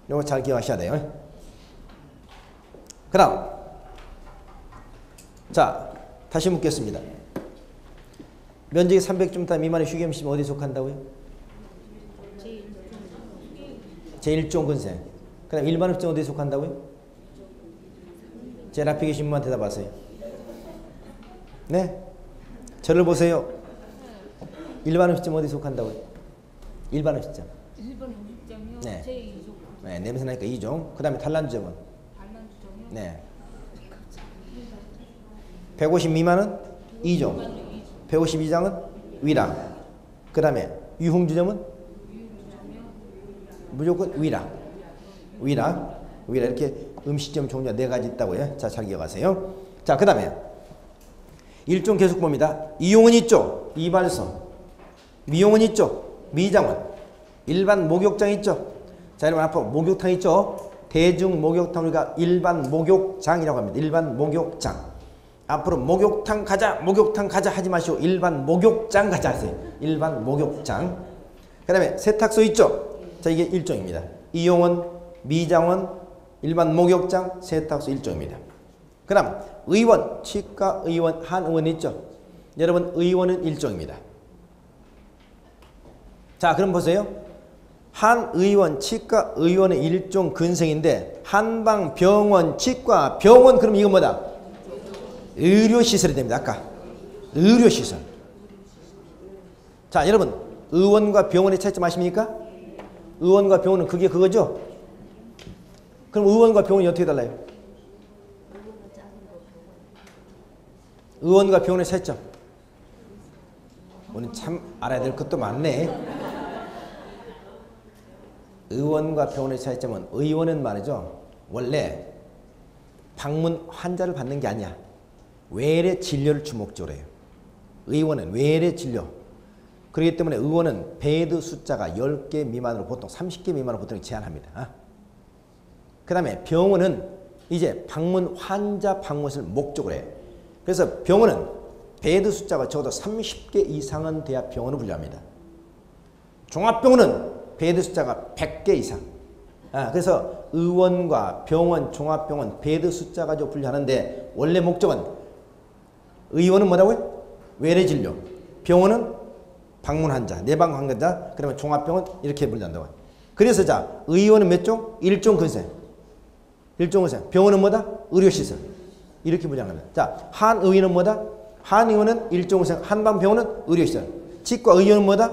A: 이거 잘 기억하셔야 돼요. 그 다음. 자, 다시 묻겠습니다. 면적이 300제곱미터 미만의 휴게 음식점은 어디에 속한다고요? 제1종 근생. 그 다음 일반 음식점은 어디에 속한다고요? 제일 앞에 계신 분만 대답하세요. 네? 저를 보세요. 일반 음식점 어디에 속한다고요? 일반 음식점.
B: 일반 음식점이요?
A: 네.
B: 제2종.
A: 네, 냄새 나니까 2종. 그 다음에 단란주점은?
B: 단란주점이요?
A: 네. 150 미만은 2종. 150 이상은 위락. 그 다음에 유흥주점은? 무조건 위락. 위락. 이렇게 음식점 종류가 네 가지 있다고요. 자, 잘 기억하세요. 자, 그 다음에 일종 계속 봅니다. 이용은 있죠? 이발소. 미용은 있죠? 미장원. 일반 목욕장 있죠? 자, 여러분 앞으로 목욕탕 있죠? 대중 목욕탕 우리가 일반 목욕장이라고 합니다. 일반 목욕장. 앞으로 목욕탕 가자 하지 마시고 일반 목욕장 가자 하세요. 일반 목욕장. 그 다음에 세탁소 있죠? 자, 이게 일종입니다. 이용원, 미장원, 일반 목욕장, 세탁소 일종입니다. 그 다음 의원, 치과 의원, 한의원 있죠? 여러분 의원은 일종입니다. 자, 그럼 보세요. 한의원, 치과 의원은 일종 근생인데 한방병원, 치과, 병원 그럼 이건 뭐다? 의료시설이 됩니다. 아까 의료시설. 자, 여러분 의원과 병원의 차이점 아십니까? 의원과 병원은 그게 그거죠? 그럼 의원과 병원이 어떻게 달라요? 의원과 병원의 차이점. 오늘 참 알아야 될 것도 많네. 의원과 병원의 차이점은 의원은 말이죠. 원래 방문 환자를 받는 게 아니야. 외래 진료를 주목적으로 해요. 의원은 외래 진료. 그렇기 때문에 의원은 베드 숫자가 10개 미만으로 보통 30개 미만으로 보통 제한합니다. 그 다음에 병원은 이제 방문 환자 방문을 목적으로 해요. 그래서 병원은 베드 숫자가 적어도 30개 이상은 돼야 병원을 분류합니다. 종합병원은 베드 숫자가 100개 이상. 그래서 의원과 병원, 종합병원, 베드 숫자 가지고 분류하는데 원래 목적은 의원은 뭐라고요? 외래진료. 병원은 방문 환자, 내방 환자, 그러면 종합병원 이렇게 분류한다고. 그래서 자, 의원은 몇 종? 1종 근생. 1종 근생. 병원은 뭐다? 의료시설. 이렇게 분류합니다. 자, 한의원은 뭐다? 한의원은 1종 근생. 한방병원은 의료시설. 치과 의원은 뭐다?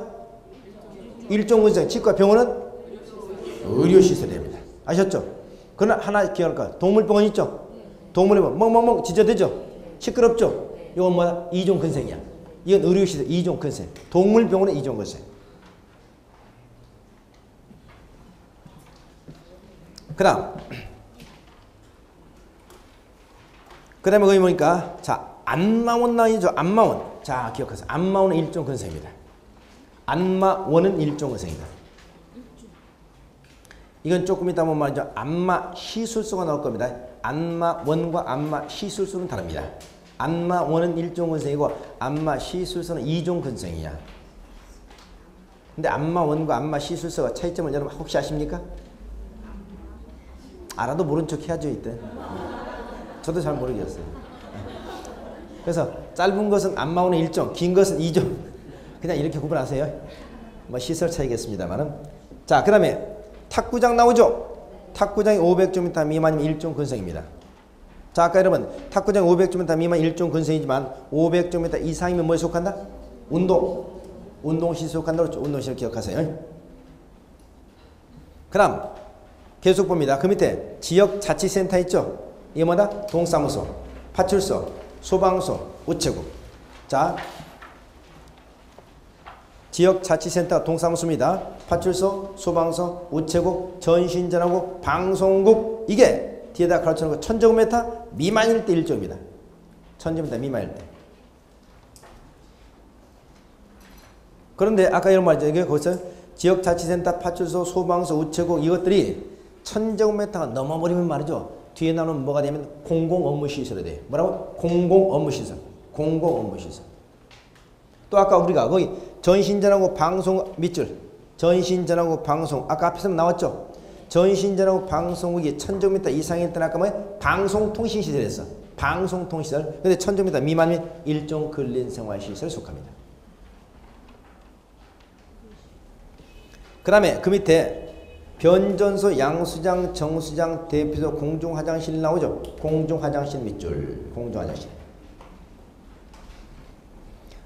A: 1종 근생. 치과 병원은 의료시설입니다. 아셨죠? 그러나 하나 기억할까요? 동물병원 있죠? 동물병원 멍멍멍 짖어대죠? 시끄럽죠? 이건 뭐야? 2종 근생이야. 이건 의료시설 2종 근생. 동물병원은 2종 근생. 그다음에 거기 보니까 자 안마원 라인이죠. 안마원. 자 기억하세요. 안마원은 일종 근성입니다. 안마원은 일종 근성이다. 이건 조금 이따 보면 말이죠. 안마 시술소가 나올 겁니다. 안마원과 안마 시술소는 다릅니다. 안마원은 일종 근성이고 안마 시술소는 이종 근성이야. 근데 안마원과 안마 시술소가 차이점을 여러분 혹시 아십니까? 알아도 모른 척 해야죠 이때. 저도 잘 모르겠어요. 그래서 짧은 것은 안마원의 일종, 긴 것은 이종. 그냥 이렇게 구분하세요. 뭐 시설 차이겠습니다만은. 자, 그다음에 탁구장 나오죠. 탁구장이 500m 미만이면 일종 근성입니다. 자, 아까 여러분 탁구장 500m 미만 일종 근성이지만 500m 이상이면 뭐에 속한다? 운동시설 속한다고 그랬죠. 운동시설 기억하세요. 그럼 계속 봅니다. 그 밑에 지역자치센터 있죠. 이게 뭐다? 동사무소, 파출소, 소방서, 우체국. 자, 지역자치센터 동사무소입니다. 파출소, 소방서, 우체국, 전신전화국, 방송국. 이게 뒤에다 가르쳐놓은 거 1000제곱미터 미만일 때 일종입니다. 1000제곱미터 미만일 때. 그런데 아까 이런 말이죠. 이게 거기서 지역자치센터, 파출소, 소방서, 우체국 이것들이 1000제곱미터가 넘어버리면 말이죠. 뒤에 나오는 뭐가 되면 공공업무시설이 돼요. 뭐라고? 공공업무시설. 공공업무시설. 또 아까 우리가 거기 전신전화국 방송 밑줄. 전신전화국 방송. 아까 앞에서 나왔죠. 전신전화국 방송국이 1000제곱미터 이상일 때는 아까 뭐예요? 방송통신시설이었어. 방송통신시설. 근데 1000제곱미터 미만이면 일종 근린생활시설에 속합니다. 그 다음에 그 밑에 변전소, 양수장, 정수장, 대피소, 공중화장실 나오죠. 공중화장실 밑줄. 공중화장실.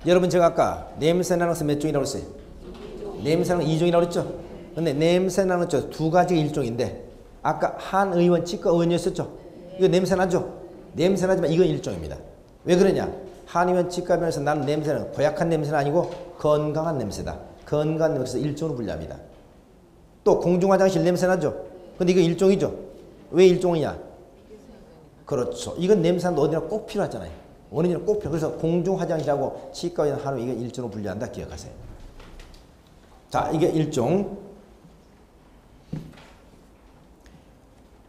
A: 여러분 제가 아까 냄새나는 것은 몇 종이라고 했어요? 냄새나는 2종이라고 했죠. 근데 냄새나는 것 두 가지 일종인데 아까 한 의원 치과 의원이었었죠. 이거 냄새나죠? 냄새나지만 이건 일종입니다. 왜 그러냐? 한 의원 치과 병원에서 나는 냄새는 고약한 냄새는 아니고 건강한 냄새다. 건강한 냄새에서 일종으로 분류합니다. 또 공중화장실 냄새나죠? 근데 이거 일종이죠? 왜 일종이냐? 그렇죠. 이건 냄새나는데 어디나 꼭 필요하잖아요. 어느 데나 꼭 필요. 그래서 공중화장실하고 치과의원 하루 이거 일종으로 분류한다. 기억하세요. 자, 이게 일종.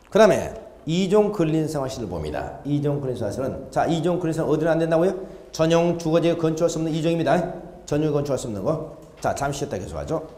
A: 그 다음에 이종 근린생활시설을 봅니다. 이종 근린생활시설은 자, 이종 근린생활 어디는 안 된다고요? 전용 주거지에 건축할 수 없는 이종입니다. 전용 건축할 수 없는 거. 자, 잠시 쉬었다 계속하죠.